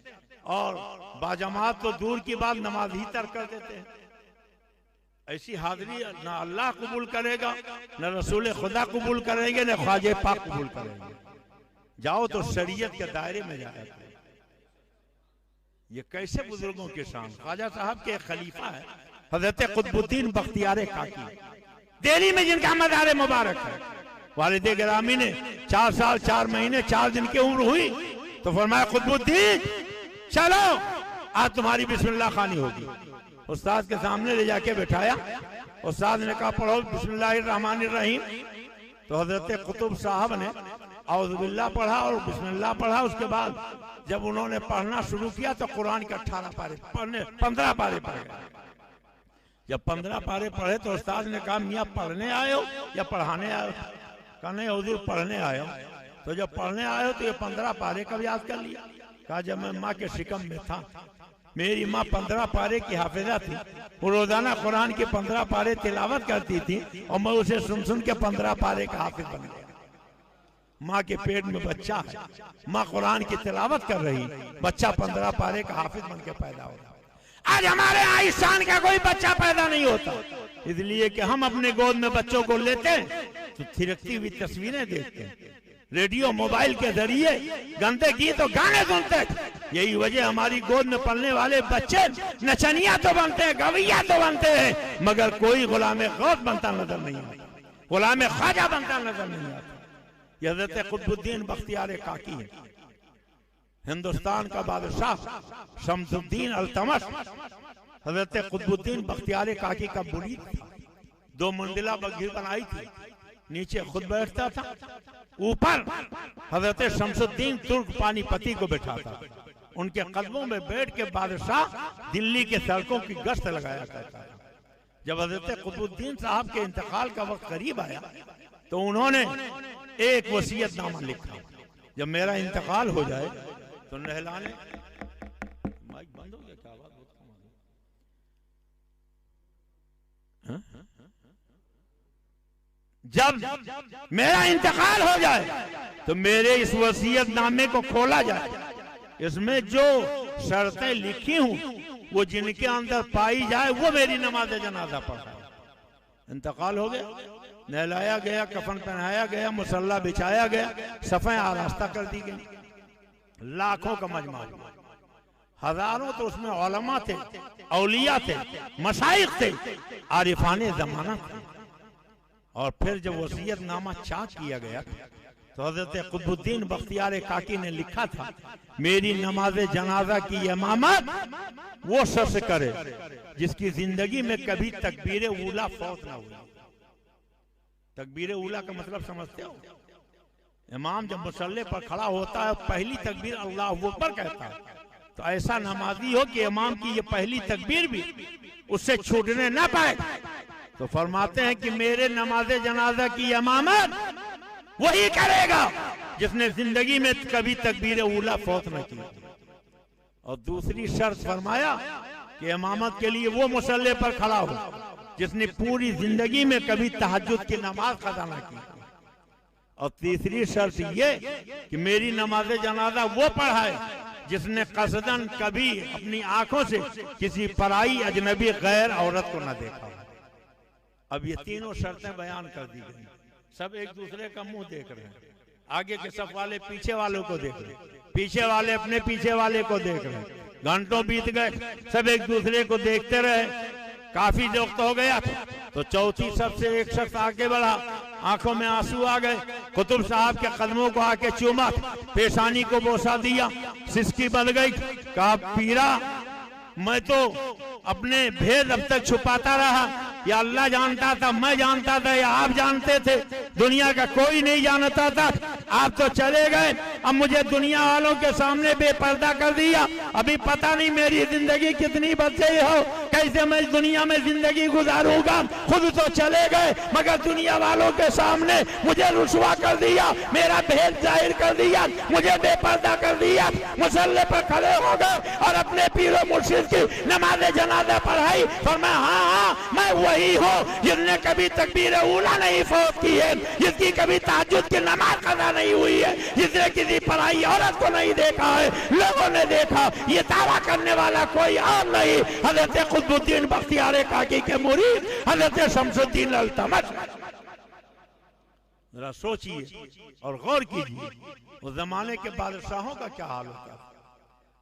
और बाजमात तो दूर की बात नमाज ही तर्क कर देते हैं। ऐसी हाजिरी न अल्लाह कबूल करेगा, न रसूल खुदा कबूल करेंगे, न ख्वाजे पाक कबूल करेंगे। जाओ तो शरीयत के दायरे में जाए। ये कैसे बुजुर्गों के शान। ख्वाजा साहब के खलीफा है हजरत कुतुबुद्दीन बख्तियार काकी, दिल्ली में जिनका मज़ार मुबारक है। वालिद गिरामी ने 4 साल 4 महीने 4 दिन की उम्र हुई तो फरमाया कुतुबुद्दीन चलो आज तुम्हारी बिस्मिल्लाह खानी होगी। उस्ताद के सामने ले जाके बैठाया। उस्ताद ने कहा पढ़ो बिस्मिल्लाहिर्रहमानिर्रहीम। तो हजरत कुतुब साहब ने औज़ुबिल्लाह पढ़ा और बिस्मिल्लाह पढ़ा। उसके बाद जब उन्होंने पढ़ना शुरू किया तो कुरान के 18 पारे पढ़ने 15 पारे पढ़ गए। जब 15 पारे पढ़े तो उस्ताद ने कहा मियाँ पढ़ने आए हो या पढ़ाने आए हो? कहा नहीं हुजूर पढ़ने आए हो। तो जब पढ़ने आए हो तो ये 15 पारे कब याद कर लिया? कहा जब मैं माँ के शिकम में था, मेरी माँ 15 पारे की हाफिजा थी। वो रोजाना कुरान के 15 पारे तिलावत करती थी और मैं उसे सुन सुन के 15 पारे का हाफिज बन गया। माँ के पेट में बच्चा है, माँ कुरान की तिलावत कर रही, बच्चा 15 पारे का हाफिज बन के पैदा हो रहा। आज हमारे आइशान का कोई बच्चा पैदा नहीं होता, इसलिए कि हम अपने गोद में बच्चों को लेते हैं तो थिरकती हुई तस्वीरें देखते हैं, रेडियो मोबाइल के जरिए गंदे गीत और गाने सुनते हैं। यही वजह हमारी गोद में पलने वाले बच्चे नचनिया तो बनते हैं, गवैया तो बनते हैं, मगर कोई गुलाम गौस बनता नजर नहीं आता, गुलाम ख्वाजा बनता नजर नहीं आता। यह हज़रत कुतुबुद्दीन बख्तियार काकी है, हिंदुस्तान का बादशाह शमसुद्दीन अल्तमश हजरत कुतुबुद्दीन बख्तियार काकी का मुरीद था। 2 मंजिला बग्घी बनाई थी, नीचे खुद बैठता था, ऊपर हजरत शमसुद्दीन तुर्क पानीपति को बैठाता। उनके कदमों में बैठ के बादशाह दिल्ली के सड़कों की गश्त लगाया करता था। जब हजरत कुतुबुद्दीन साहब के इंतकाल का वक्त करीब आया तो उन्होंने एक वसीयतनामा लिखा, जब मेरा इंतकाल हो जाए तो नहलाने। माइक बंद हो गया क्या? आवाज बहुत कम आ रही। जब मेरा इंतकाल हो जाए तो मेरे इस वसीयतनामे को खोला जाए, इसमें जो शर्तें लिखी हूं वो जिनके अंदर पाई जाए वो मेरी नमाज जनाजा पढ़ाए। इंतकाल हो गया, नहलाया गया, कफन पहनाया गया, मुसल्ला बिछाया गया, सफ़ें आरास्ता कर दी गई। लाखों का मजमा, हजारों तो उसमें उलमा थे, औलिया थे, मशाइख थे, आरिफाने ज़माना थे। और फिर जब वसीयतनामा चाक किया गया तो हजरत कुतुबुद्दीन बख्तियार काकी ने लिखा था मेरी नमाज जनाजा की इमामत वो शख्स करे जिसकी जिंदगी में कभी तकबीर उला फौत ना हुई। तकबीर उला का मतलब समझते हो? इमाम जब मुसल्ले पर खड़ा होता है पहली तकबीर अल्लाह अकबर कहता है, तो ऐसा नमाजी हो कि इमाम की ये पहली तकबीर भी उससे छूटने ना पाए। तो फरमाते हैं कि मेरे नमाज जनाजा की इमामत वही करेगा जिसने जिंदगी में कभी तकबीर उला फौत न की। और दूसरी शर्त फरमाया कि इमामत के लिए वो मुसल्ले पर खड़ा हो जिसने पूरी जिंदगी में कभी तहज्जुद की नमाज कदा न की। और तीसरी शर्त ये कि मेरी नमाज जनाजा वो पढ़ाए जिसने कसदन कभी अपनी आंखों से किसी पराई अजनबी गैर औरत को न देखा। अब ये तीनों शर्तें बयान कर दी गई। सब एक दूसरे का मुंह देख रहे हैं, आगे के सफ वाले पीछे वालों को देख रहे हैं, पीछे वाले अपने पीछे वाले को देख रहे हैं। घंटों बीत गए, सब एक दूसरे को देखते रहे, काफी वक्त हो गया तो चौथी सबसे एक शख्स आगे बढ़ा, आंखों में आंसू आ गए, कुतुब साहब के कदमों को आके चूमा, पेशानी को बोसा दिया, सिसकी बन गई। कहा पीरा मैं तो अपने भेद अब तक छुपाता रहा, या अल्लाह जानता था, मैं जानता था, या आप जानते थे, दुनिया का कोई नहीं जानता था। आप तो चले गए, अब मुझे दुनिया वालों के सामने बेपर्दा कर दिया। अभी पता नहीं मेरी जिंदगी कितनी बच गई हो, कैसे मैं दुनिया में जिंदगी गुजारूंगा। खुद तो चले गए मगर दुनिया वालों के सामने मुझे रुसवा कर दिया, मेरा भेद जाहिर कर दिया, मुझे बेपर्दा कर दिया। मुसल्ले पर खड़े हो गए और अपने पीरो मुर्शिद की नमाज जनाजा पढ़ाई। और हाँ मैं वही हूँ जिसने कभी तकबीर उला नहीं फौत की है, जिसकी कभी तहज्जुद की नमाज कदा नहीं हुई है, जिसने किसी पराई औरत को नहीं देखा है, लोगों ने देखा। ये दावा करने वाला कोई और नहीं, हजरत कुतुबुद्दीन बख्तियार काकी के मुरीद हजरत शमसुद्दीन अल्तमश। जरा सोचिए और गौर कीजिए उस जमाने के बादशाहों का क्या हाल होता।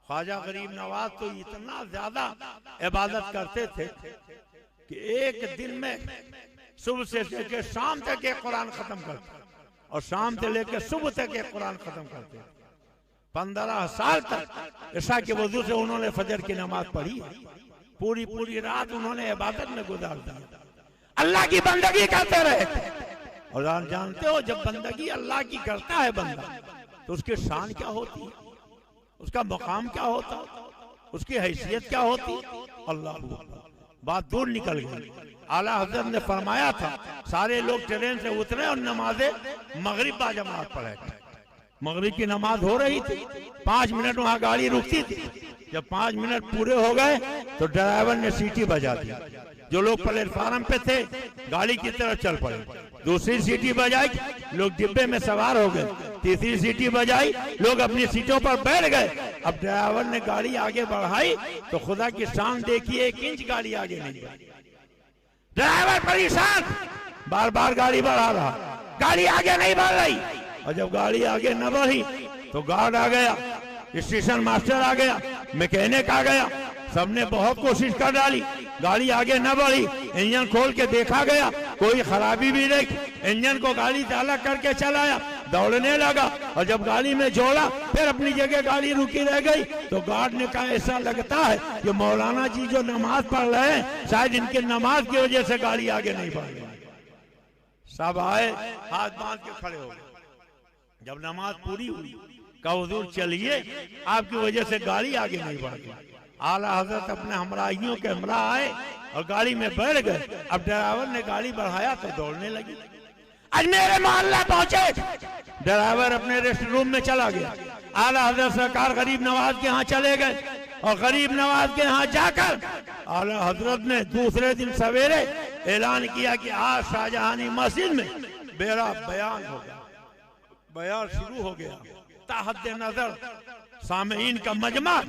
ख्वाजा गरीब नवाज तो इतना ज्यादा इबादत करते थे कि एक दिन में सुबह से लेकर शाम तक एक कुरान खत्म करते और शाम से लेकर सुबह तक ये कुरान खत्म करते थे। 15 साल तक ईशा के वजू से उन्होंने फजर की नमाज पढ़ी, पूरी पूरी रात उन्होंने इबादत में गुजार दी, अल्लाह की बंदगी करते रहे। और आप जानते हो जब बंदगी अल्लाह की करता है बंदा तो उसकी शान क्या होती है, उसका मकाम क्या होता, उसकी हैसियत क्या होती। अल्लाह बात दूर निकल गई। आला हजरत ने फरमाया था सारे लोग ट्रेन से उतरे और नमाजे मगरिब बा जमात पढ़े। मगरिब की नमाज हो रही थी, 5 मिनट वहां गाड़ी रुकती थी। जब 5 मिनट पूरे हो गए तो ड्राइवर ने सीटी बजा दी। जो लोग प्लेटफार्म पे थे गाड़ी की तरफ चल पड़े। दूसरी सीटी बजाई, लोग डिब्बे में सवार हो गए। तीसरी सीटी बजाई, लोग अपनी सीटों पर बैठ गए। अब ड्राइवर ने गाड़ी आगे बढ़ाई तो खुदा की शान देखिए, 1 इंच गाड़ी आगे नहीं बढ़ी। ड्राइवर परेशान, बार बार गाड़ी बढ़ा रहा, गाड़ी आगे नहीं बढ़ रही। और जब गाड़ी आगे न बढ़ी तो गार्ड आ गया, स्टेशन मास्टर आ गया, मैकेनिक आ गया। सबने बहुत कोशिश कर डाली, गाड़ी आगे न बढ़ी। इंजन खोल के देखा गया, कोई खराबी भी नहीं। इंजन को गाड़ी से अलग करके चलाया, दौड़ने लगा। और जब गाड़ी में जोड़ा फिर अपनी जगह गाड़ी रुकी रह गई। तो गार्ड ने कहा ऐसा लगता है कि मौलाना जी जो नमाज पढ़ रहे हैं शायद इनके नमाज की वजह से गाड़ी आगे नहीं बढ़ रही। सब आए, हाथ बांध के खड़े हो गए। जब नमाज पूरी हुई कहा हुजूर चलिए, आपकी वजह से गाड़ी आगे नहीं बढ़ रही। आला हजरत अपने हमराहियों के हमरा आए और गाड़ी में बैठ गए। अब ड्राइवर ने गाड़ी बढ़ाया तो दौड़ने लगी। आज मेरे मोहल्ला पहुंचे, ड्राइवर अपने रेस्ट रूम में चला गया। आला हजरत सरकार गरीब नवाज के यहाँ चले गए और गरीब नवाज के यहाँ जाकर आला हजरत ने दूसरे दिन सवेरे ऐलान किया कि आज शाहजहानी मस्जिद में मेरा बयान होगा। बयान शुरू हो गया, ताहद नजर सामईन का मजमा।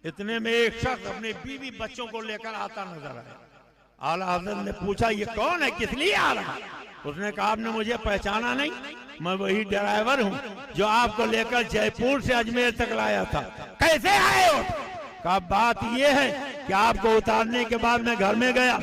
इतने में एक शख्स अपने बीवी बच्चों को लेकर आता नजर आया। आला हजरत ने पूछा ये कौन है, किस लिए आ रहा? उसने कहा आपने मुझे पहचाना नहीं, मैं वही ड्राइवर हूँ जो आपको लेकर जयपुर से अजमेर तक लाया था। कैसे आए हो? कहा बात ये है कि आपको उतारने के बाद मैं घर में गया,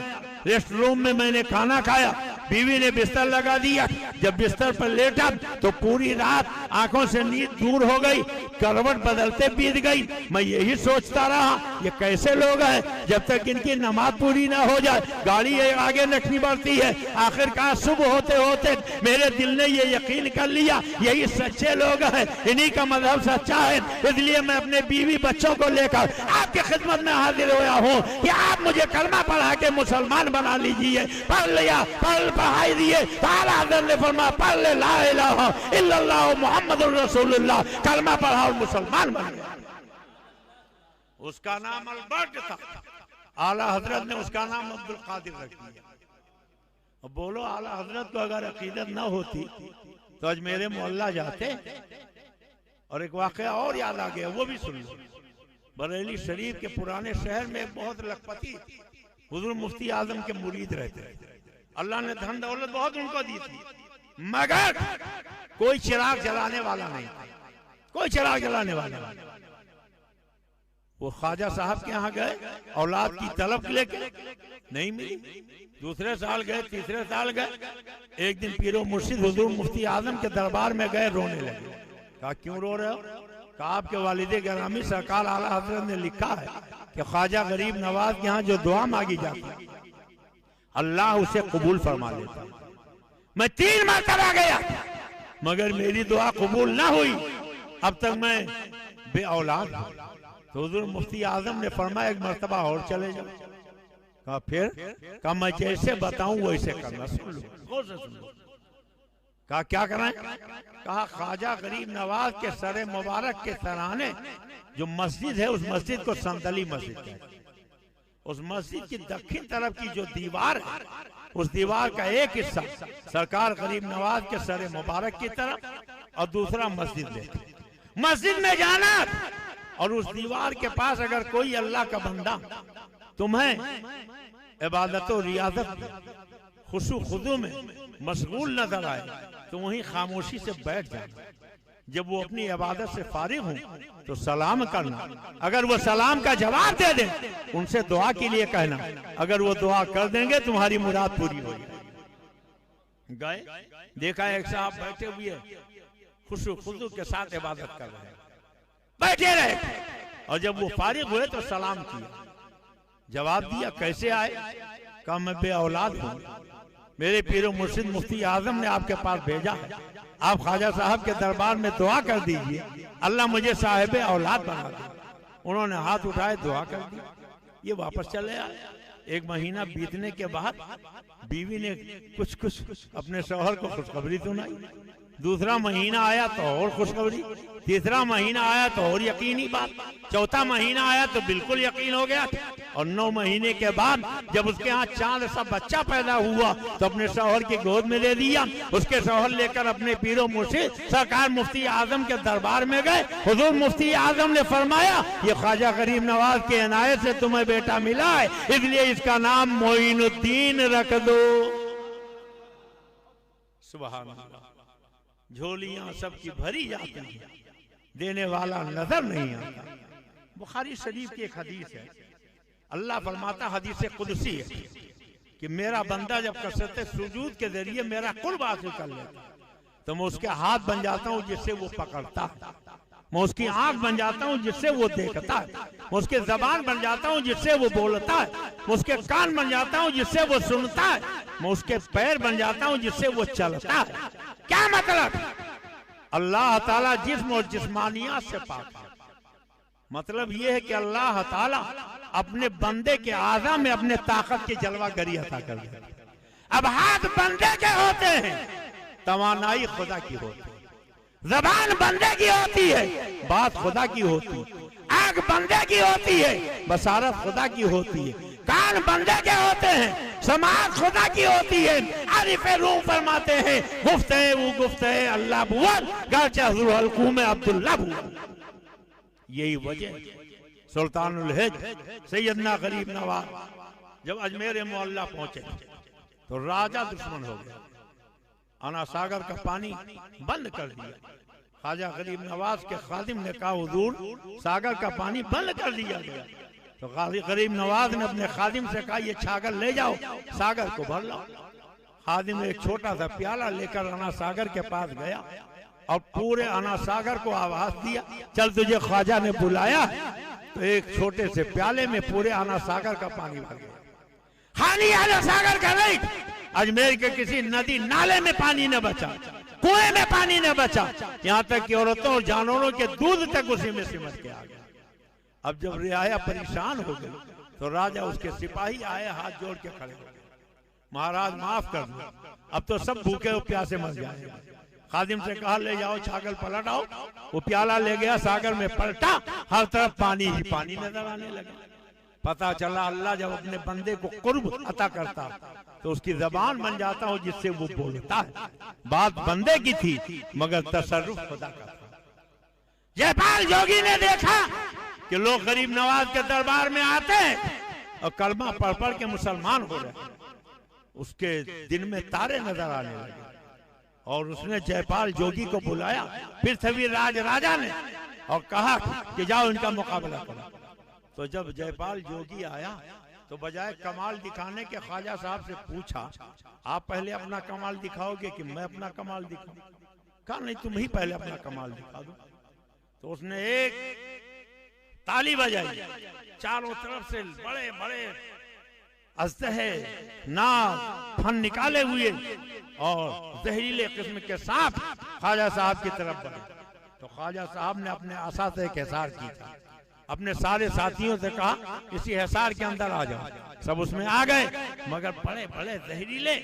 रेस्ट रूम में मैंने खाना खाया, बीवी ने बिस्तर लगा दिया। जब बिस्तर पर लेटा तो पूरी रात आंखों से नींद दूर हो गई, करवट बदलते बीत गई। मैं यही सोचता रहा ये कैसे लोग हैं, जब तक इनकी नमाज पूरी ना हो जाए गाड़ी आगे नहीं बढ़ती है। आखिरकार सुबह होते होते मेरे दिल ने ये यकीन कर लिया यही सच्चे लोग हैं, इन्हीं का मजहब सच्चा है। इसलिए मैं अपने बीवी बच्चों को लेकर आपके खिदमत में हाजिर हुआ हूँ कि आप मुझे कलमा पढ़ा के मुसलमान बना लीजिए। पढ़ लिया, पढ़ाई दिए। ने फरमाया पढ़ ले ला इलाहा इल्लल्लाह मुहम्मदुर रसूलुल्लाह, कलमा पढ़ा और मुसलमान बन गया। उसका नाम अल्बर्ट था। आला हजरत ने उसका नाम अब्दुल कादिर रख दिया। अब बोलो आला हजरत को अगर अकीदत न होती तो आज मेरे मोहल्ला जाते। और एक वाकया और याद आ गया, वो भी सुन लो। बरेली शरीफ के पुराने शहर में एक बहुत लखपति हुजूर मुफ्ती आजम के मुरीद रहते थे। अल्लाह ने धन दौलत बहुत उनको दी थी, मगर कोई चिराग जलाने वाला नहीं, कोई चिराग जलाने वाला नहीं। वो ख्वाजा साहब के यहाँ गए, औलाद की तलब लेके नहीं मिली। दूसरे साल गए, तीसरे साल गए। एक दिन पीरो मुर्शिद हुजूर मुफ्ती आजम के दरबार में गए, रोने लगे। कहा क्यों रो रहे हो? कहा आपके वालिदे गिरामी सरकार आला हजरत ने लिखा है कि ख्वाजा गरीब नवाज के यहाँ जो दुआ मांगी जाती है अल्लाह उसे कबूल फरमा लेता। मैं 3 मरतबा गया मगर मेरी दुआ कबूल ना हुई, अब तक मैं बे औलाद। तो हुजूर मुफ्ती आजम ने फरमाया एक मरतबा और चले जाओ। कहा फिर? कहा मैं जैसे बताऊं वैसे करना, सुन लो, गौर से सुन लो। कहा क्या करना है? कहा ख्वाजा गरीब नवाज के सरे मुबारक के सराहने जो मस्जिद है उस मस्जिद को संदली मस्जिद कहते हैं। उस मस्जिद की दक्षिण तरफ की जो दीवार है उस दीवार का एक हिस्सा सरकार गरीब नवाज के सरे मुबारक की तरफ और दूसरा मस्जिद देखे। मस्जिद में जाना और उस दीवार के पास अगर कोई अल्लाह का बंदा तुम्हें इबादत और रियाजत खुशू खुदू में मशगूल नजर आए तो वहीं खामोशी से बैठ जाना। जब वो अपनी इबादत से फारिग हो तो सलाम करना। अगर वो सलाम का जवाब दे दे उनसे दुआ के लिए कहना। अगर वो दुआ कर देंगे तुम्हारी मुराद पूरी होगी। गए, देखा एक साहब बैठे हुए खुशू खुशू के साथ इबादत कर रहे हैं, बैठे रहे। और जब वो फारिग हुए तो सलाम किया, जवाब दिया कैसे आए? कहा मैं बे औलाद हूँ, मेरे पीर मुर्शिद मुफ्ती आजम ने आपके पास भेजा है, आप ख्वाजा साहब के दरबार में दुआ कर दीजिए, अल्लाह मुझे साहिब औलाद बना दे। उन्होंने हाथ उठाए, दुआ कर दी, ये वापस चले आए। एक महीना बीतने के बाद बीवी ने कुछ कुछ अपने शौहर को खुशखबरी सुनाई। दूसरा महीना आया तो और खुशखबरी, तीसरा महीना आया तो और यकीनी बात, चौथा महीना आया तो बिल्कुल यकीन हो गया। और 9 महीने के बाद जब उसके यहाँ चांद सा बच्चा पैदा हुआ तो अपने शौहर की गोद में दे दिया। उसके शौहर लेकर अपने पीरो मुर्शिद सरकार मुफ्ती आजम के दरबार में गए। हुजूर मुफ्ती आजम ने फरमाया ये ख्वाजा गरीब नवाज के इनायत से तुम्हें बेटा मिला है, इसलिए इसका नाम मोइनुद्दीन रख दो। सुभान अल्लाह। झोलियां सबकी भरी जाती हैं, देने वाला नजर नहीं आता। बुखारी शरीफ की एक हदीस है, अल्लाह फरमाता, हदीस कुदसी है कि मेरा बंदा जब कसरत सुजूद के जरिए मेरा कुर्ब हासिल कर लेता तो मैं उसके हाथ बन जाता हूँ जिससे वो पकड़ता है, मैं उसकी आंख बन जाता हूँ जिससे वो देखता है, मैं उसके जबान बन जाता हूँ जिससे वो बोलता है, मैं उसके कान बन जाता हूँ जिससे वो सुनता है, मैं उसके पैर बन जाता हूँ जिससे वो चलता है। क्या मतलब? अल्लाह ताला जिस्म और जिस्मानियत से पाक है। मतलब ये है कि अल्लाह ताला अपने बंदे के आज़ा में अपने ताकत की जलवागरी अता कर दे। अब हाथ बंदे के होते हैं, तवानाई खुदा की होती है, जबान बंदे की होती है, बात खुदा की होती है, आंख बंदे की होती है, बसारत खुदा की होती है, कान बंदे के होते हैं, समाज खुदा की होती है। आरिफ़े रूह फरमाते हैं गुफ्ते वो गुफ्ते अल्लाह बुअल गर्चे हुज़ूर हल्कू में अब्दुल्ला बुअल। यही वजह सुल्तानुल हिंद सैयदना गरीब नवाज जब अजमेर मोहल्ला पहुंचे तो राजा दुश्मन हो गया, आना सागर का पानी बंद कर दिया। ख्वाजा गरीब नवाज के खादिम ने कहा हुजूर सागर का पानी बंद कर दिया गया। तो गरीब नवाज ने अपने खादिम से कहा ये छागर ले जाओ, सागर को भर लाओ। खादिम ने एक छोटा सा प्याला लेकर आना सागर के पास गया और पूरे आना सागर को आवाज दिया, चल तुझे ख्वाजा ने बुलाया। तो एक छोटे से प्याले में पूरे आना सागर का पानी भर गया। खाली आना सागर का नहीं, अजमेर के किसी नदी नाले में पानी न बचा, कुएं में पानी न बचा, यहाँ तक कि औरतों और जानवरों के दूध तक उसी में सिमट के आ गया। अब जब रियाया परेशान हो गई तो राजा उसके सिपाही आए, हाथ जोड़ के खड़े हो गए, महाराज माफ कर दो, अब तो सब भूखे और प्यासे मर जाएंगे। खादिम से कहा ले जाओ छागल पलट आओ। वो प्याला ले गया, सागर में पलटा, हर तरफ पानी ही पानी नजर आने लगा। पता चला अल्लाह जब अपने बंदे को कुर्ब अता करता तो उसकी जबान बन जाता हूँ जिससे वो बोलता है। बात बंदे की थी मगर तसर्रुफ खुदा का था। जयपाल जोगी ने देखा कि लोग गरीब नवाज के दरबार में आते हैं और कलमा पढ़ पढ़ के मुसलमान हो रहे हैं। उसके दिन में तारे नजर आने लगे और उसने जयपाल जोगी को बुलाया पृथ्वी राज राजा ने और कहा कि जाओ इनका मुकाबला करो। तो जब जयपाल जोगी आया तो बजाय कमाल दिखाने के ख्वाजा साहब से पूछा आप पहले अपना कमाल दिखाओगे कि मैं अपना कमाल दिखाऊं? कहा नहीं तुम ही पहले अपना कमाल दिखा दो। तो उसने एक ताली बजाई, चारों तरफ से बड़े बड़े अस्तहे नाग फन निकाले हुए और जहरीले किस्म के सांप ख्वाजा साहब की तरफ बढ़े। तो ख्वाजा साहब ने अपने आशा से एक हिसार की था, अपने सारे साथियों से कहा इसी हिसार के अंदर आ जाओ। सब उसमें आ गए मगर बड़े बड़े जहरीले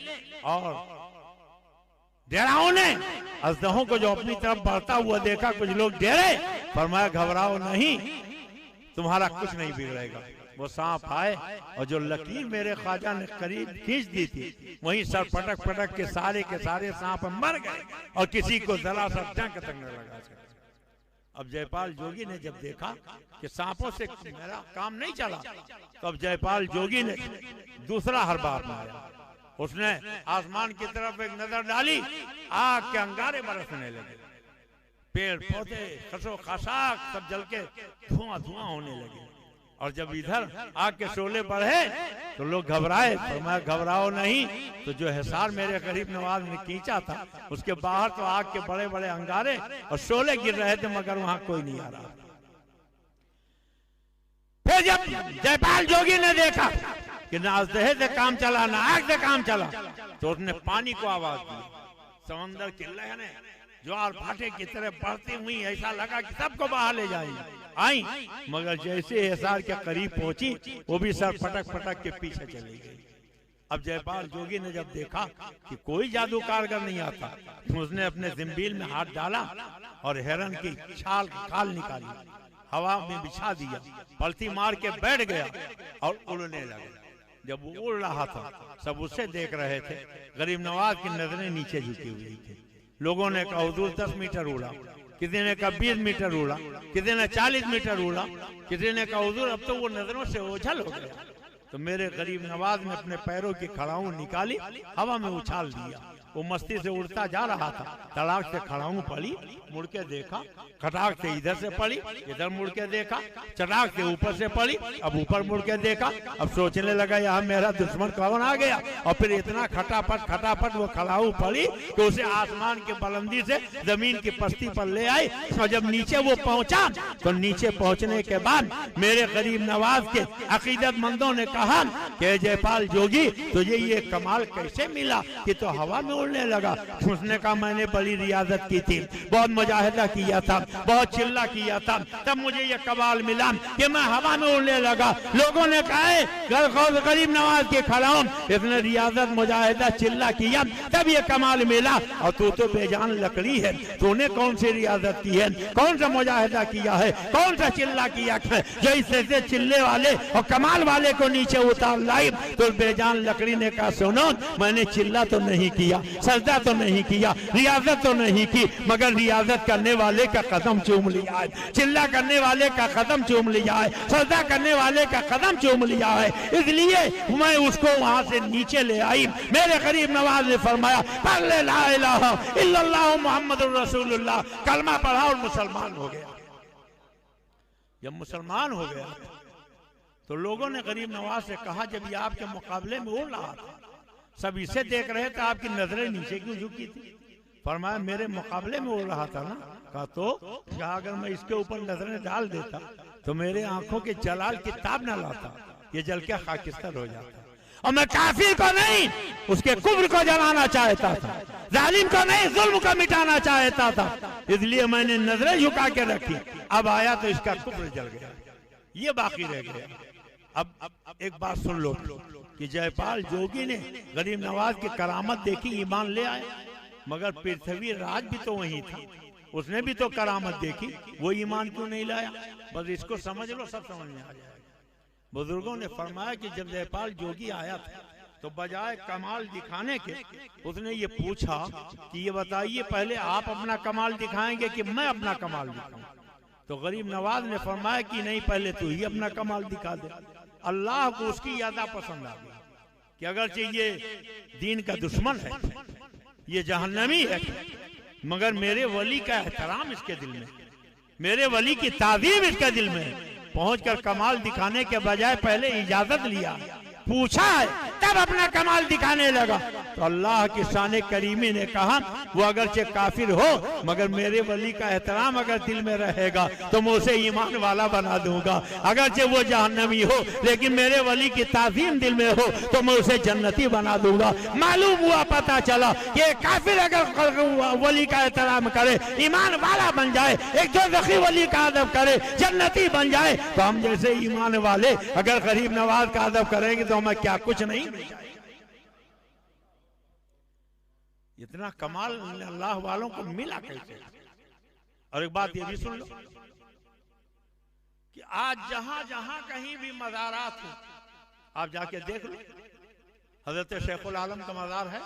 और डरावने अजदहों को जो अपनी तरफ बढ़ता हुआ देखा कुछ लोग डरे, फरमाया घबराओ नहीं, तुम्हारा कुछ नहीं बिगड़ेगा। वो सांप आए और जो लकीर मेरे ख्वाजा ने करीब खींच दी थी वहीं सर पटक पटक के सारे सांप मर गए और किसी को जरा सा डंक तक न लगा। अब जयपाल जोगी ने जब देखा कि सांपों से मेरा काम नहीं चला तो अब जयपाल जोगी ने दूसरा हरबा अपनाया। उसने आसमान की तरफ एक नजर डाली, आग के अंगारे बरसने लगे, पेड़ पौधे खसो खसाक सब जल के धुआं धुआं होने लगे और जब इधर आग के शोले बढ़े तो लोग घबराए, पर मैं घबराओ नहीं। तो जो हिसार मेरे गरीब नवाज ने खींचा था उसके बाहर तो आग के बड़े बड़े अंगारे और शोले गिर रहे थे, मगर वहां कोई नहीं आ रहा। फिर जब जयपाल जोगी ने देखा कि ना अजदहे से काम चला ना आग से काम चला, तो उसने पानी को आवाज दी। समंदर की लहरें ज्वार भाटे की तरह बढ़ती हुई, ऐसा लगा कि सबको बाहर ले जाएंगे। आई, मगर जैसे हिसार के करीब पहुंची वो भी सर पटक पटक के पीछे चली गई। अब जयपाल जोगी ने जब देखा कि कोई जादू कारगर नहीं आता, उसने अपने जिम्बील में हाथ डाला और हिरन की छाल खाल निकाली, हवा में बिछा दिया, पलटी मार के बैठ गया और उड़ने लगा। जब वो उड़ रहा था सब उससे देख रहे थे। गरीब नवाज की नजरें नीचे झुकी हुई थी। लोगों ने कहा हुजूर 10 मीटर उड़ा, किसी ने कहा 20 मीटर उड़ा, किसी ने 40 मीटर उड़ा, किसी ने कहा हुजूर अब तो वो नजरों से ओझल हो गया। तो मेरे गरीब नवाज ने अपने पैरों की खड़ाऊं निकाली, हवा में उछाल दिया। वो मस्ती से उड़ता जा रहा था, तड़ाक से खड़ाऊं पड़ी, मुड़ के देखा, खटाक से इधर से पड़ी, इधर मुड़ के देखा, चटाक से ऊपर से पड़ी, अब ऊपर मुड़ के देखा। अब सोचने लगा यहाँ मेरा दुश्मन कौन आ गया। और फिर इतना खटापट वो खड़ाऊं पड़ी कि उसे आसमान की बुलंदी से जमीन की पस्ती पर ले आई। और जब नीचे वो पहुंचा तो नीचे पहुंचने के बाद मेरे गरीब नवाज के अकीदतमंदों ने कहा कि जयपाल जोगी तुझे ये कमाल कैसे मिला कि तो हवा में उड़ने लगा। उसने कहा मैंने बड़ी रियाजत की थी, बहुत मुजाहिदा किया था, बहुत चिल्ला किया था, तब मुझे ये कमाल मिला कि मैं हवा में उड़ने लगा। लोगों ने कहा गरीब नवाज के खड़ाऊं इसने रियाजत मुजाहिदा चिल्ला किया तब ये कमाल मिला, और तू तो बेजान लकड़ी है, तूने कौन सी रियाजत की है, कौन सा मुजाहिदा किया है, कौन सा चिल्ला किया है जो इससे चिल्ले वाले और कमाल वाले को नीचे उतार लाई। तो बेजान लकड़ी ने कहा सुनो मैंने चिल्ला तो नहीं किया, सजदा तो नहीं किया, रियाजत तो नहीं की, मगर रियाजत करने वाले का कदम चूम लिया है, चिल्ला करने वाले का कदम चूम लिया है, सजदा करने वाले का कदम चूम लिया है, इसलिए मैं उसको वहां से नीचे ले आई। मेरे गरीब नवाज ने फरमाया पढ़ ले ला इलाहा इल्लल्लाह मुहम्मदुर रसूलुल्लाह, कलमा पढ़ा और मुसलमान हो गया। जब मुसलमान हो गया तो लोगों ने गरीब नवाज से कहा जब ये आपके मुकाबले में उड़ रहा था सब इसे देख रहे थे, आपकी नजरें नीचे क्यों झुकी थी। फरमाया मेरे मुकाबले में उड़ रहा था ना। कहा तो क्या अगर मैं इसके ऊपर नजरें डाल देता तो मेरे आंखों के जलाल किताब न लाता, ये जल के खाकिस्तान हो जाता। और मैं काफिर को नहीं उसके कुफ्र को जलाना चाहता था, जालिम को नहीं जुल्म को मिटाना चाहता था, इसलिए मैंने नजरें झुका के रखी। अब आया तो इसका कुफ्र जल गया, ये बाकी रह गया। अब एक बात सुन लो कि जयपाल जोगी ने गरीब नवाज की करामत देखी, ईमान ले आए, मगर पृथ्वी राज भी तो वही थी, उसने भी तो करामत देखी, वो ईमान क्यों नहीं लाया। बस इसको समझ लो, सब समझ में आ जाएगा। बुजुर्गों ने फरमाया कि जब जयपाल जोगी आया था तो बजाय कमाल दिखाने के उसने ये पूछा कि ये बताइए पहले आप अपना कमाल दिखाएंगे कि मैं अपना कमाल दिखाऊं। तो गरीब नवाज ने फरमाया कि नहीं पहले तू ही अपना कमाल दिखा दे। अल्लाह को उसकी यादा पसंद आ गई कि अगरचे ये दीन का दुश्मन है, ये जहन्नमी है, मगर मेरे वली का एहतराम इसके दिल में, मेरे वली की ताज़ीम इसके दिल में है। पहुंचकर कमाल दिखाने के बजाय पहले इजाजत लिया, पूछा है, तब अपना कमाल दिखाने लगा। तो अल्लाह की शान करीमी ने कहा वो अगरचे काफिर हो मगर मेरे वली का एहतराम अगर दिल में रहेगा तो मैं उसे ईमान वाला बना दूंगा। अगरचे वो जहन्नमी हो लेकिन मेरे वली की ताज़ीम दिल में हो तो मैं उसे जन्नती बना दूंगा। मालूम हुआ, पता चला कि काफिर अगर वली का एहतराम करे, ईमान वाला बन जाए, एक दोज़खी वली का अदब करे, जन्नती बन जाए, तो हम जैसे ईमान वाले अगर गरीब नवाज का अदब करेंगे तो हमें क्या कुछ नहीं मिल जाए। इतना कमाल अल्लाह वालों को मिला कैसे। और एक बात ये भी सुन लो कि आज जहां जहां कहीं भी मज़ारात हो आप जाके देख लो। हजरत शेखुल आलम का मज़ार है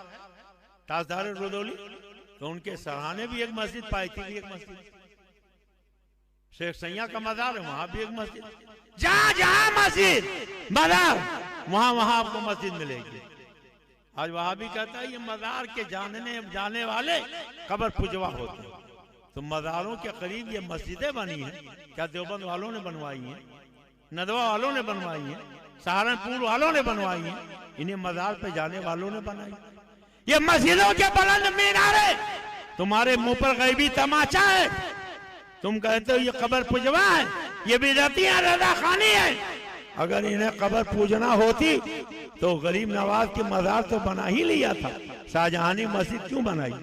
ताजदार रुदौली, तो उनके सराहने भी एक मस्जिद पाई थी, एक मस्जिद। शेख सैया का मज़ार है, वहां भी एक मस्जिद। जहां जहां मस्जिद मज़ार वहां वहां आपको मस्जिद मिलेगी। आज वहां भी कहता है ये मज़ार के जाने वाले कब्र पुजवा होते हैं। तो मज़ारों के करीब ये मस्जिदें बनी हैं, क्या देवबंद वालों ने बनवाई हैं? नदवा वालों ने बनवाई है, सहारनपुर वालों ने बनवाई है, इन्हें मजार पे जाने वालों ने बनाई। ये मस्जिदों के बुलंद मीनारे तुम्हारे मुंह पर गैबी तमाचा है। तुम कहते हो ये कब्र पुजवा है, ये बिदअतियां रजा खानी है। अगर इन्हें कब्र पूजना होती तो गरीब नवाज की मजार तो बना ही लिया था। शाहजहानी मस्जिद क्यों बनाई,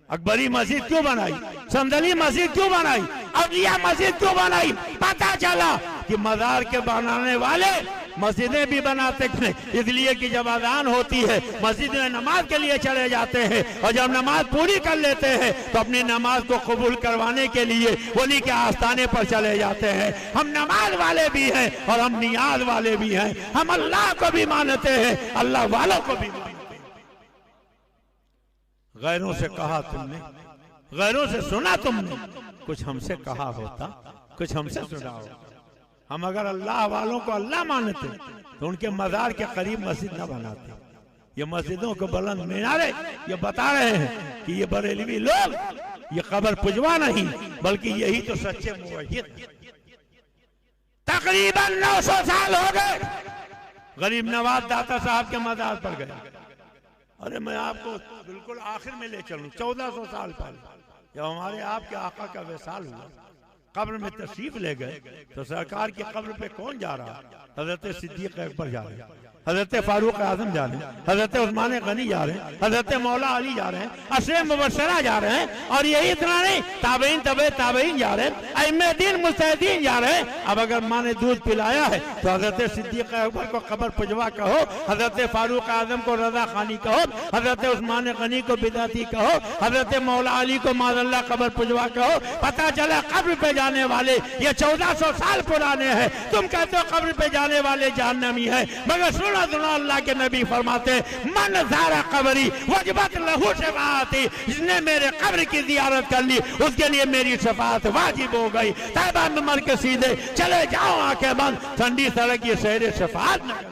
अकबरी मस्जिद क्यों बनाई, संदली मस्जिद क्यों बनाई, अवलिया मस्जिद क्यों बनाई? पता चला कि मजार के बनाने वाले मस्जिदें भी बनाते थे, इसलिए कि जब अजान होती है मस्जिद में नमाज के लिए चले जाते हैं और जब नमाज पूरी कर लेते हैं तो अपनी नमाज को कबूल करवाने के लिए वली के आस्थाने पर चले जाते हैं। हम नमाज वाले भी हैं और हम नियाज वाले भी हैं, हम अल्लाह को भी मानते हैं, अल्लाह वालों को भी मानते हैं। गैरों से कहा तुमने, गैरों से सुना तुमने, कुछ हमसे कहा होता, कुछ हमसे सुना होता। हम अगर अल्लाह वालों को अल्लाह मानते तो उनके मजार के करीब मस्जिद न बनाते। ये मस्जिदों के बुलंद मीनारे ये बता रहे हैं कि ये बरेलवी लोग ये कब्र पुजवा नहीं बल्कि यही तो सच्चे मुवहिद। तकरीबन 900 साल हो गए गरीब नवाज दाता साहब के मजार पर गए। अरे मैं आपको बिल्कुल आखिर में ले चलूं, 1400 साल पहले जब हमारे आपके आका का विसाल हुआ, कब्र में तशरीफ ले गए तो सरकार की कब्र पे कौन जा रहा? हजरत सिद्दीक अकबर जा रहे हैं, हजरत फारूक आजम जा रहे हैं, हजरत उस्मान गनी जा रहे हैं, हजरत मौला अली जा रहे हैं, अशरे मुबशरा जा रहे हैं। और यही इतना नहीं, ताबईन तबे ताबईन जा रहे हैं, अइम्मे दीन मुस्तहिदीन जा रहे हैं। अब अगर माँ ने दूध पिलाया है तो हजरत सिद्दीक अकबर को कब्र पुजवा कहो, हजरत फारूक आजम को रजा खानी कहो, हजरत उस्मान गनी को बिदाती कहो, हजरत मौला अली को माज़ल्लाह कब्र पुजवा कहो। पता चला कब्र पे जाने वाले ये 1400 साल पुराने हैं। तुम कहते हो कब्र पे जाने वाले जहन्नमी है, मगर सुनो अल्लाह के नबी फरमाते मन ज़ारा कब्री वजबत लहू शफाअती, जिसने मेरे कब्र की जियारत कर ली उसके लिए मेरी शफाअत वाजिब हो गई। तैबा में मर के सीधे चले जाओ आंखें बंद, ठंडी सड़क ये शहर शफाअत न कर।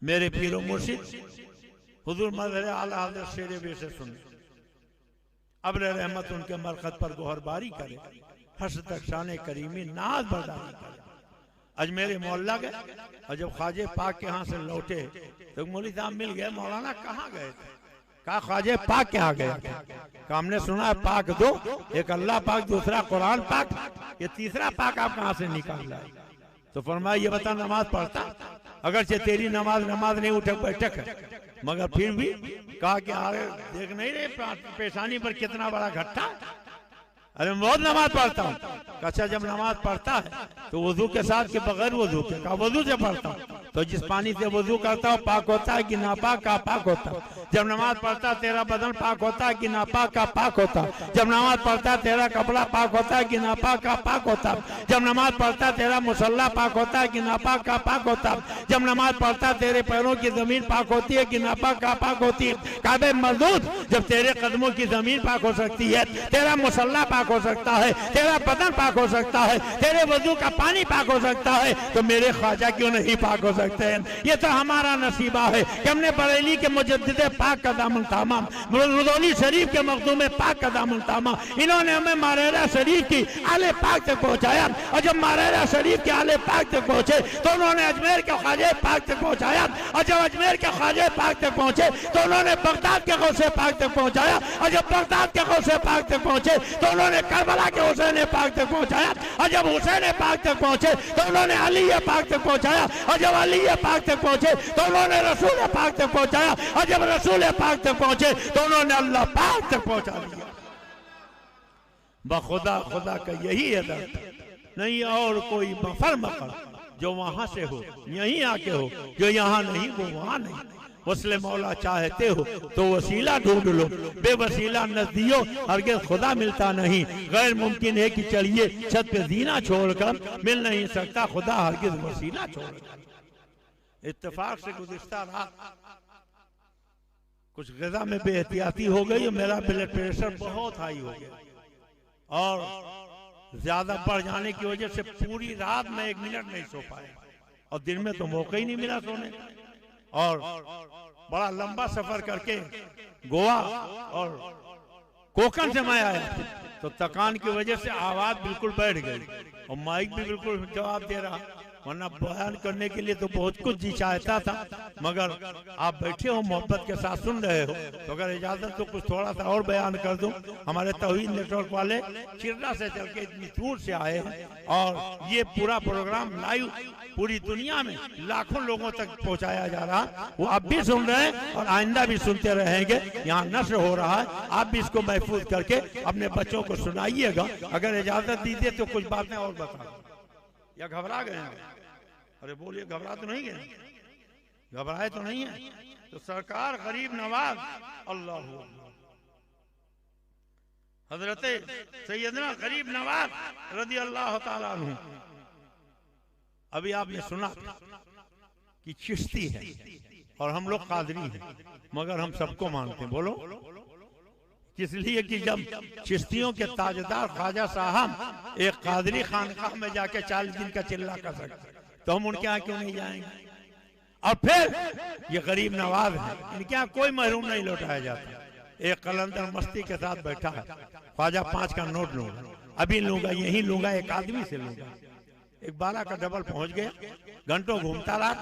मेरे पीरो मुर्शिद हुजूर मजहर आला हज़रत शेर बे से सुन, अब्र रहमत उनके मरकत पर गोहरबारी करे, हर्ष तक शान करीमी नाज बर्दारी करे। अजमेर मोहल्ला गए और जब ख्वाजे पाक के यहाँ से लौटे तो मौलवी साहब मिल गए, मौलाना कहाँ गए थे? कहा ख्वाजे पाक के यहाँ गए थे। कहा हमने सुना है पाक दो, एक अल्लाह पाक, दूसरा कुरान पाक, ये तीसरा पाक आप कहाँ से निकाल लाए? तो फरमाया ये बता नमाज पढ़ता, अगरचे तेरी नमाज नहीं उठक बैठक है, मगर फिर भी कहा कि अरे देख नहीं रहे पेशानी पर कितना बड़ा घट्टा। अरे मैं बहुत नमाज पढ़ता हूँ। अच्छा जब नमाज पढ़ता है तो वजू के साथ के बगैर वजू के? कहा वजू से पढ़ता हूँ। तो जिस पानी से वजू करता हो पाक होता है कि नापाक का पाक होता है? जब नमाज पढ़ता तेरा बदन पाक होता है कि नापाक का पाक होता है? जब नमाज पढ़ता तेरा कपड़ा पाक होता है कि नापाक का पाक होता है? जब नमाज पढ़ता तेरा मुसल्ला पाक होता है कि नापाक का पाक होता है? जब नमाज पढ़ता तेरे पैरों की जमीन पाक होती है कि नापाक का पाक होती है? काबे मजदूद जब तेरे कदमों की जमीन पाक हो सकती है, तेरा मुसल्ला पाक हो सकता है, तेरा बदन पाक हो सकता है, तेरे वजू का पानी पाक हो सकता है, तो मेरे ख्वाजा क्यों नहीं पाक हो सकते हैं? ये तो हमारा नसीबा है कि हमने बरेली के मुजद्दिद पाक का दामन थामा, रुदौली शरीफ के मखदूम पाक का दामन थामा। इन्होंने हमें मारेरा शरीफ की आले पाक तक पहुंचाया और जब मारेरा शरीफ के आले पाक तक पहुंचे तो उन्होंने अजमेर के ख्वाजे पाक तक पहुंचाया और जब अजमेर के ख्वाजे पाक तक पहुंचे तो उन्होंने बगदाद के गौसे पाक तक पहुंचाया और जब बगदाद के गौसे पाक तक पहुंचे तो उन्होंने करबला के हुसैन पाक तक पहुंचाया और जब हुसैन पाक तक पहुंचे तो उन्होंने अली पाक तक पहुंचाया और जब अली पाक तक पहुंचे तो उन्होंने रसूल पाक तक पहुंचाया और जब रसूल पाक तक पहुंचे तो उन्होंने अल्लाह पाक तक पहुंचा दिया। बखुदा खुदा का यही है दर्द, नहीं और कोई मफर मकर जो वहां से हो यहीं आके हो, जो यहाँ नहीं वो वहां नहीं। वस्ले मौला चाहते हो तो वसीला ढूंढ लो, बेवसीला नजदियो हरगिज़ खुदा मिलता नहीं। गैर मुमकिन है कि चढ़िए छत पे जीना छोड़कर, मिल नहीं सकता खुदा हरगिज़ वसीला छोड़कर। इत्तेफाक से गुज़िश्ता रात कुछ ग़िज़ा में बेहतियाती हो गई, मेरा ब्लड प्रेशर बहुत हाई हो गया और ज्यादा बढ़ जाने की वजह से पूरी रात में 1 मिनट नहीं सो पाया और दिन में तो मौका ही नहीं मिला सोने का। और बड़ा लंबा सफर करके गोवा और कोकन से मैं आया तो थकान की वजह से आवाज बिल्कुल बैठ गई। और माइक भी बिल्कुल जवाब दे रहा, वरना बयान करने के लिए तो बहुत कुछ जी चाहता था, मगर आप बैठे हो मोहब्बत के साथ सुन रहे हो, तो अगर इजाजत तो कुछ थोड़ा सा और बयान कर दूं। हमारे तौहीद नेटवर्क वाले चिरना से चल के इतनी दूर से आए हैं और ये पूरा प्रोग्राम लाइव पूरी दुनिया में लाखों लोगों तक पहुंचाया जा रहा, वो आप भी सुन रहे हैं और आइंदा भी सुनते रहेंगे। यहाँ नश्र हो रहा है, आप भी इसको महफूज करके अपने बच्चों को सुनाइएगा। अगर इजाजत दीजिए तो कुछ बातें और बता। या घबरा गए हैं? अरे बोलिए, घबरा तो नहीं गए? घबराए तो नहीं है? तो सरकार गरीब नवाज अल्लाह हजरत सैयदना गरीब नवाज रज़ी अल्लाह ताला अन्हु, अभी आपने सुना कि चिश्ती है और हम लोग कादरी हैं, मगर हम सबको मानते हैं। बोलो, इसलिए कि जब चिश्तियों के ताजदार ख्वाजा साहब एक कादरी खानकाह में जाके 40 दिन का चिल्ला कर सकते, तो हम उनके यहाँ क्यों नहीं जाएंगे? और फिर ये गरीब नवाज है, इनके यहाँ कोई महरूम नहीं लौटाया जाता। एक कलंदर मस्ती के साथ बैठा है, ख्वाजा 5 का नोट लूंगा, अभी लूंगा, यही लूंगा, एक आदमी से लूंगा। एक 12 का डबल पहुंच गया, घंटों घूमता रहा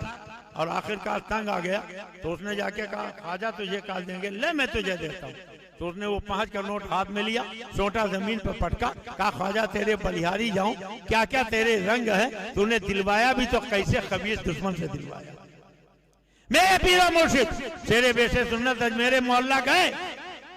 और आखिरकार तंग आ गया, तो उसने जाके कहा ख्वाजा तुझे काट देंगे, ले मैं तुझे देता हूँ। तो उसने वो 5 का नोट हाथ में लिया, सोटा जमीन पर पटका, कहा ख्वाजा तेरे बलिहारी जाऊं, क्या क्या तेरे रंग है, तूने दिलवाया भी तो कैसे खबीस दुश्मन से दिलवाया। मेरे पीरा मुर्शिद शेरे बेशे सुन्नत मेरे मोहल्ला गए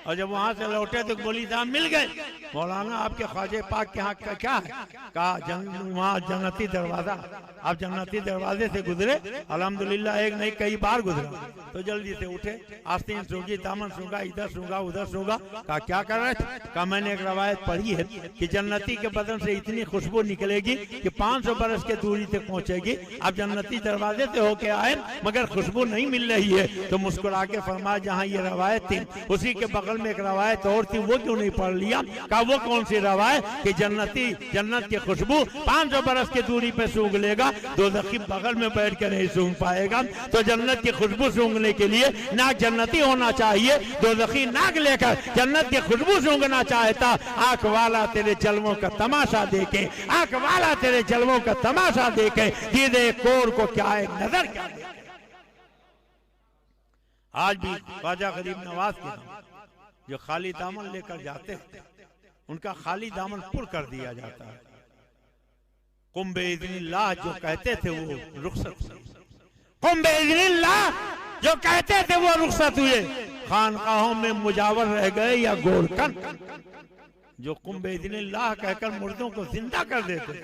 और जब वहां से लौटे तो बोली साहब मिल गए, मौलाना आपके ख्वाजे पाक के यहाँ का क्या है? कहा वहाँ जन्नती दरवाजा, आप जन्नती दरवाजे से गुजरे, अल्हम्दुलिल्लाह एक नहीं कई बार गुजरा। तो जल्दी से उठे, आस्तीन सूंघी, दामन सूंघा, इधर सूंघा उधर सूंघा। कहा क्या कर रहे थे? कहा मैंने एक रवायत पढ़ी है कि जन्नती के बदन से इतनी खुशबू निकलेगी कि 500 बरस के दूरी तक पहुंचेगी। आप जन्नती दरवाजे से होके आए मगर खुशबू नहीं मिल रही है। तो मुस्कुरा के फरमाया जहाँ ये रवायत थी उसी के बगल में एक रवायत और थी, वो क्यों नहीं पढ़ लिया? कहा वो कौन सी रवायत कि जन्नत की खुशबू 500 बरस की दूरी पे सूंघ लेगा, दोज़खी बगल में बैठ कर नहीं सूंघ पाएगा। तो जन्नत की खुशबू सूंघने के लिए नाक जन्नती होना चाहिए, दोज़खी नाक लेकर जन्नत की खुशबू सूंघना चाहता। आंख वाला तेरे जलवों का तमाशा देखे, आंख वाला तेरे जलवों का तमाशा देखे, दीदे कोर को क्या है नजर क्या देखे। आज भी ख्वाजा गरीब नवाज के जो खाली दामन लेकर जाते हैं उनका खाली दामन पुर कर दिया जाता है। कुंबे इज़्निल्लाह जो कहते थे वो रुखसत हुए, कुंबे इज़्निल्लाह जो कहते थे वो रुखसत हुए। खानकाहों में मुजावर रह गए या गोरकन, जो कुंबे इज़्निल्लाह कहकर मुर्दों को जिंदा कर देते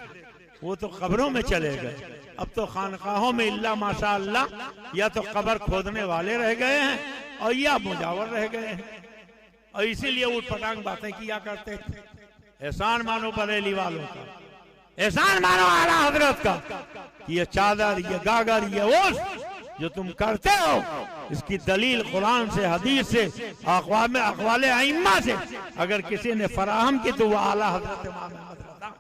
वो तो कब्रों में चले गए। अब तो खानकाहों में इल्ला माशा अल्लाह या तो कब्र खोदने वाले रह गए हैं और या मुजावर रह गए हैं। और इसीलिए उठ पटांग बातें किया करते थे। एहसान मानो बरेली वालों का, एहसान मानो आला हजरत का, ये चादर, ये गागर, ये ओस जो तुम करते हो इसकी दलील कुरान से, हदीस से, अक़वाले अइम्मा से अगर किसी ने फराहम की तो वो आला हजरत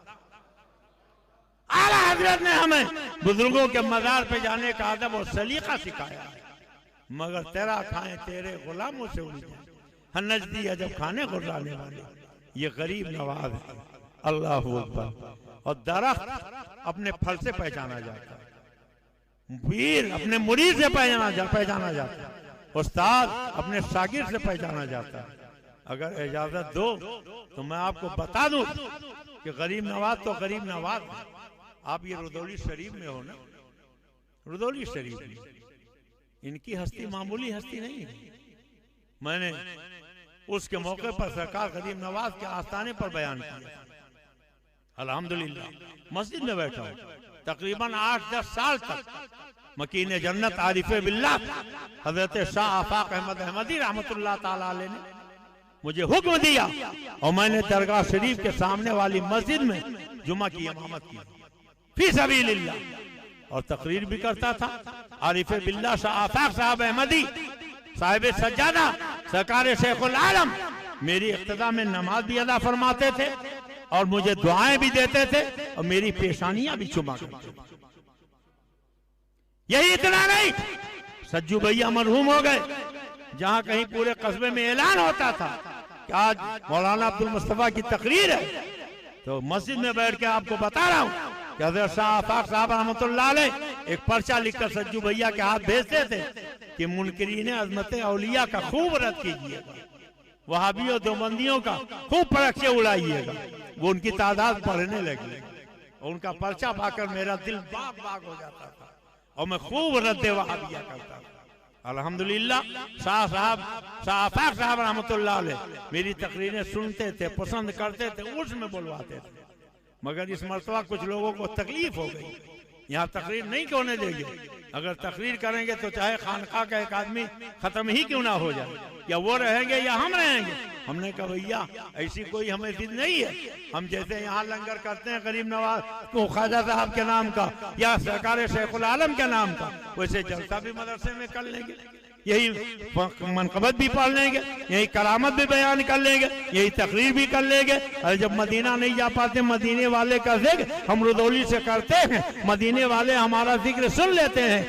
आला हजरत ने हमें बुजुर्गों के मजार पे जाने का अदब और सलीका सिखाया है। मगर तेरा खाए तेरे गुलामों से उलझे हन्नज दिया जब खाने गुर्राने वाले, ये गरीब नवाज है। अल्लाह अकबर। और दरख्त अपने फल से पहचाना जाता है, पीर अपने मुरीद से पहचाना जाता है, उस्ताद अपने शागिर से पहचाना जाता है। अगर इजाजत दो तो मैं आपको बता दूं कि गरीब नवाज तो गरीब नवाज है। आप ये रुदौली शरीफ में हो ना, रुदौली शरीफ में इनकी हस्ती मामूली हस्ती नहीं है। मैंने उसके मौके पर सरकार गरीब नवाज के आस्थाने पर बयान किया। अल्हम्दुलिल्लाह मस्जिद में बैठा हूँ तकरीबन 8-10 साल तक। मकीन जन्नत आरिफे बिल्लाह हजरत शाह आफाक अहमद अहमदी रहमतुल्लाह ताला अलैह ने मुझे हुक्म दिया और मैंने दरगाह शरीफ के सामने वाली मस्जिद में जुमा की इमामत की फी सबीलिल्लाह और तकरीर भी करता था। आरिफे बिल्लाह शाह आफाक साहब अहमदी साहिब सज्जादा सरकार शेखुल आलम मेरी इक्तदा में नमाज भी अदा फरमाते थे और मुझे दुआएं भी देते थे और मेरी पेशानियां भी चुमा करते थे। यही इतना नहीं, सज्जू भैया मरहूम हो गए। जहां कहीं पूरे कस्बे में ऐलान होता था कि आज मौलाना अब्दुल मुस्तफा की तकरीर है, तो मस्जिद में बैठ के आपको बता रहा हूँ कि हज़रत शाह आफाक साहब रहमतुल्लाह अलैह एक पर्चा लिखकर सज्जू भैया के हाथ भेजते थे कि मुनकरीन अज़मत औलिया का खूब रद्द कीजिएगा, वहाबियों देवबंदियों का खूब परख से उड़ाइएगा। वो उनकी तादाद बढ़ने लगी और उनका पर्चा पाकर मेरा दिल बाग बाग हो जाता था और मैं खूब रद्द वहाबिया करता था। अल्हम्दुलिल्लाह शाह आफाक साहब रहमतुल्लाह अलैह मेरी तकरीरें सुनते थे, पसंद करते थे, उसमें बुलवाते थे। मगर इस मरतबा कुछ लोगों को तकलीफ हो गई, यहाँ तकरीर नहीं होने देंगे। अगर तकरीर करेंगे तो चाहे खानका का एक आदमी खत्म ही क्यों ना हो जाए, या वो रहेंगे या हम रहेंगे। हमने कहा भैया ऐसी कोई हमें जिद नहीं है, हम जैसे यहाँ लंगर करते हैं गरीब नवाज को ख्वाजा साहब के नाम का या सरकार शेखुल आलम के नाम का, वैसे जलसा भी मदरसे में कर लेंगे, यही मनकबत भी पढ़ लेंगे, यही करामत भी बयान कर लेंगे, यही तकरीर भी कर लेंगे। और जब मदीना नहीं जा पाते मदीने वाले का जिक्र हम रुदौली से करते हैं, मदीने वाले हमारा जिक्र सुन लेते हैं।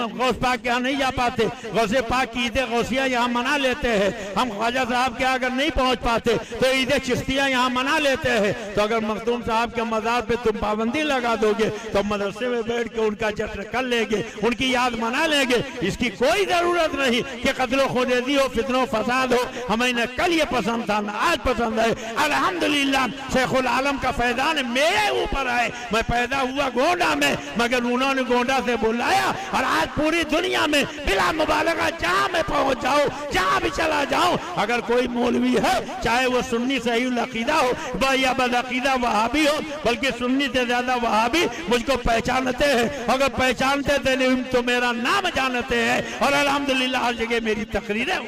गौस पाक के यहाँ नहीं जा पाते, गौसे पाक की ईद गौसिया यहाँ मना लेते हैं। हम ख्वाजा साहब के अगर नहीं पहुँच पाते तो ईद चिश्तिया यहाँ मना लेते हैं। तो अगर मखदूम साहब के मज़ार पे तुम पाबंदी लगा दोगे तो मदरसे में बैठ के उनका जश्न कर लेंगे, उनकी याद मना लेंगे। इसकी कोई जरूरत नहीं कि कत्लो खुदेदी हो, फितनो फसाद हो। हमें न कल ये पसंद था न आज पसंद है। अल्हम्दुलिल्लाह शेखुल आलम का फैजान मेरे ऊपर है। मैं पैदा हुआ गोंडा में, मगर उन्होंने गोंडा से बुलाया और आज पूरी दुनिया में बिला मुबालगा जहाँ मैं पहुँच जाऊँ, जहाँ भी चला जाऊँ, अगर कोई मौलवी है चाहे वो सुन्नी सही अकीदा हो या बदअकीदा वहाबी हो, बल्कि सुन्नी से ज्यादा वहाबी मुझको पहचानते हैं। अगर पहचानते थे नहीं तो मेरा नाम जानते हैं और अल्हम्दुलिल्लाह हर जगह मेरी तकरीर है।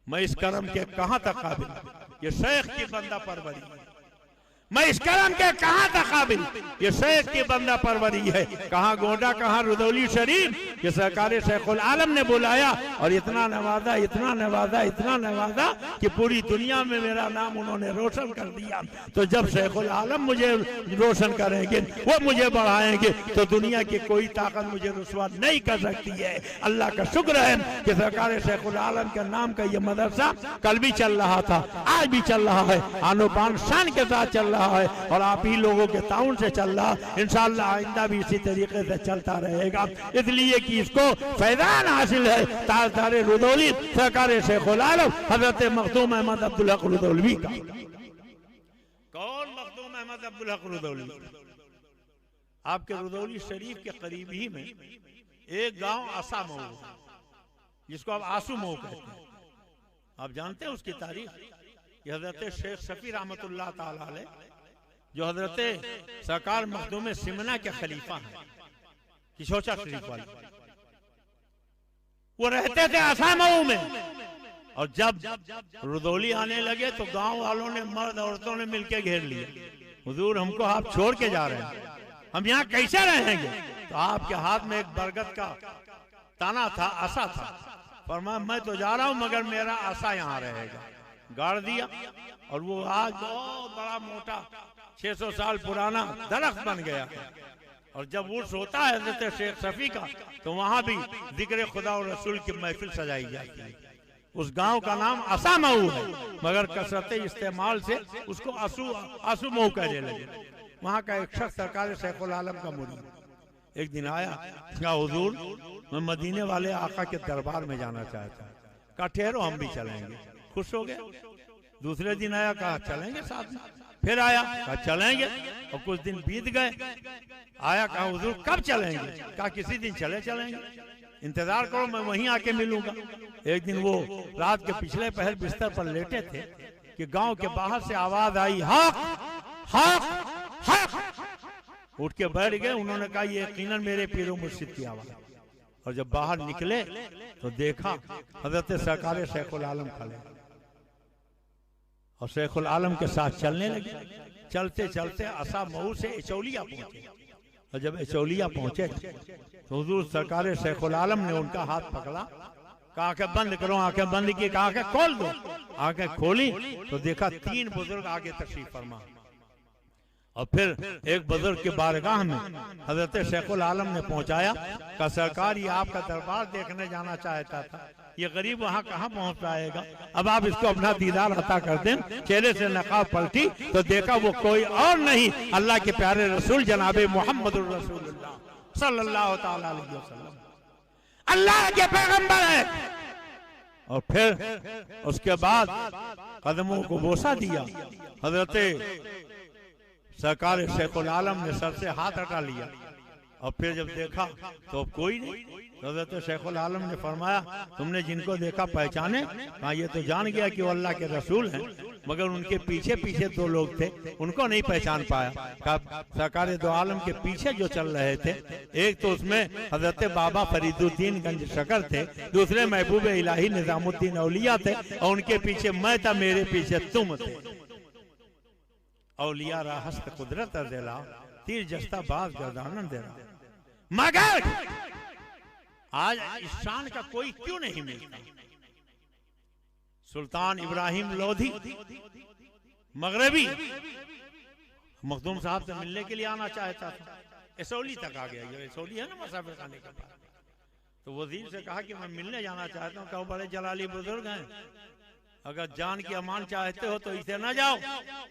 मैं इस करम के कहां तक काबिल, ये शेख की बंदा परवरी, मैं इस करम के कहां तक काबिल, ये शेख की बंदा परवरी है। कहां गोंडा, कहां रुदौली शरीफ, ये सरकार शेखुल आलम ने बुलाया और इतना नवाजा, इतना नवाजा, इतना नवाजा कि पूरी दुनिया में मेरा नाम उन्होंने रोशन कर दिया। तो जब शेखुल आलम मुझे रोशन करेंगे, वो मुझे बढ़ाएंगे, तो दुनिया की कोई ताकत मुझे रुसवा नहीं कर सकती है। अल्लाह का शुक्र है कि सरकार शेखुल आलम के नाम का ये मदरसा कल भी चल रहा था, आज भी चल रहा है, आनो पान शान के साथ चल रहा है और आप ही लोगों के ताउन से चल रहा। इंशाअल्लाह आइंदा भी इसी तरीके से चलता रहेगा, इसलिए कि इसको फैजान हासिल है ताजदार रुदौली सरकार शेखुल आलम हजरत मखदूम अहमद अब्दुल हक रुदौलवी का। कौन मखदूम अहमद अब्दुल हक रुदौलवी? आपके रुदौली शरीफ के करीब ही में एक गांव आसा मऊ, जिसको आप आंसू मऊ कहते हैं। आप जानते हैं उसकी तारीख? ये हजरत शेख शफी रहमतुल्लाह ताला अलैह, जो हजरत सरकार मखदूम सिमना के खलीफा हैं, किशोचा शरीफ वाले, वो रहते थे आसामऊ में। और जब रुदौली आने लगे तो गांव वालों ने, मर्द औरतों ने मिलकर घेर लिया। हुजूर हमको आप छोड़ के जा रहे हैं, हम यहाँ कैसे रहेंगे? तो आपके हाथ में एक बरगद का ताना था, आसा था। फरमाया मैं तो जा रहा हूं मगर मेरा आसा यहाँ रहेगा। गाड़ दिया और वो आज बहुत बड़ा मोटा 600 साल पुराना दरख्त बन गया। और जब उर्स होता है हज़रत शेख शफी का, तो वहां भी जिक्र खुदा और रसूल की महफिल सजाई जाती है। उस गांव का नाम आसामऊ है, मगर कसरत इस्तेमाल से उसको आंसू मऊ कहने लगे। वहां का एक शख्स सरकार शेखुल आलम का मुरीद एक दिन आया, कहा हुजूर मैं मदीने वाले आका के दरबार में जाना चाहता हूँ। कहा ठहरो हम भी चलेंगे। खुश हो गए। दूसरे दिन आया, कहा चलेंगे साथ में। फिर आया, कहा चलेंगे। और कुछ दिन बीत गए, आया, कहा हुजूर कब चलेंगे? कहा किसी दिन चलेंगे, इंतजार करो, मैं वहीं आके मिलूंगा। एक दिन वो रात के पिछले पहर बिस्तर पर लेटे थे कि गांव के बाहर से आवाज आई, हक हक हक। उठ के बैठ गए। उन्होंने कहा ये यकीनन मेरे पीरो मुर्शिद की आवाज। और जब बाहर निकले तो देखा हजरत सरकार शेखुल आलम खड़े और शेखुल आलम के साथ चलने लगे। चलते चलते आसा मऊ से एचौलिया पहुंचे। और जब एचौलिया पहुंचे तो हुजूर सरकार शेखुल आलम ने उनका हाथ पकड़ा, कहा आंखें बंद करो। आंखें बंद की, कहा आंखें खोल दो। आंखें खोली तो देखा 3 बुजुर्ग आगे तशरीफ फरमा। और फिर एक बुजुर्ग के बारगाह में हजरत शेखुल आलम ने पहुंचाया, का सरकार ये आपका दरबार देखने जाना चाहता था। ये गरीब वहां कहाँ पहुंच पाएगा। अब आप इसको अपना दीदार अता कर दें। चेहरे से नकाब पलटी तो देखा वो कोई और नहीं अल्लाह के प्यारे रसूल जनाबे मोहम्मदुर रसूलुल्लाह सल्लल्लाहु ताला अलैहि वसल्लम अल्लाह के पैगंबर है। और फिर उसके बाद कदमों को बोसा दिया। हजरत सरकार शेखुल आलम ने सर से हाथ हटा लिया और फिर जब देखा तो अब कोई नहीं। हजरत शेखुल आलम ने फरमाया तुमने जिनको देखा पहचाने? हाँ, ये तो जान गया कि वो अल्लाह के रसूल हैं, मगर उनके पीछे पीछे दो लोग थे उनको नहीं पहचान पाया। सरकार दो आलम के पीछे जो चल रहे थे, एक तो उसमें हजरत बाबा फरीदुद्दीन गंज शकर थे, दूसरे महबूब इलाही निजामुद्दीन औलिया थे, और उनके पीछे मैं था, मेरे पीछे तुम थे। औलिया राहस्त कुदरत देला तीर जस्ता बाज गर्दानन दे रहा। मगर आज इस शान का कोई क्यों नहीं मिलता? सुल्तान इब्राहिम लोधी मगरबी मखदूम साहब से मिलने के लिए आना चाहता था, असौली तक आ गया। ये असौली है ना मुसाफिर खाने का पास। तो वजीर से कहा कि मैं मिलने जाना चाहता हूँ। कहो बड़े जलाली बुजुर्ग हैं, अगर जान की अमान चाहते हो तो इसे ना जाओ,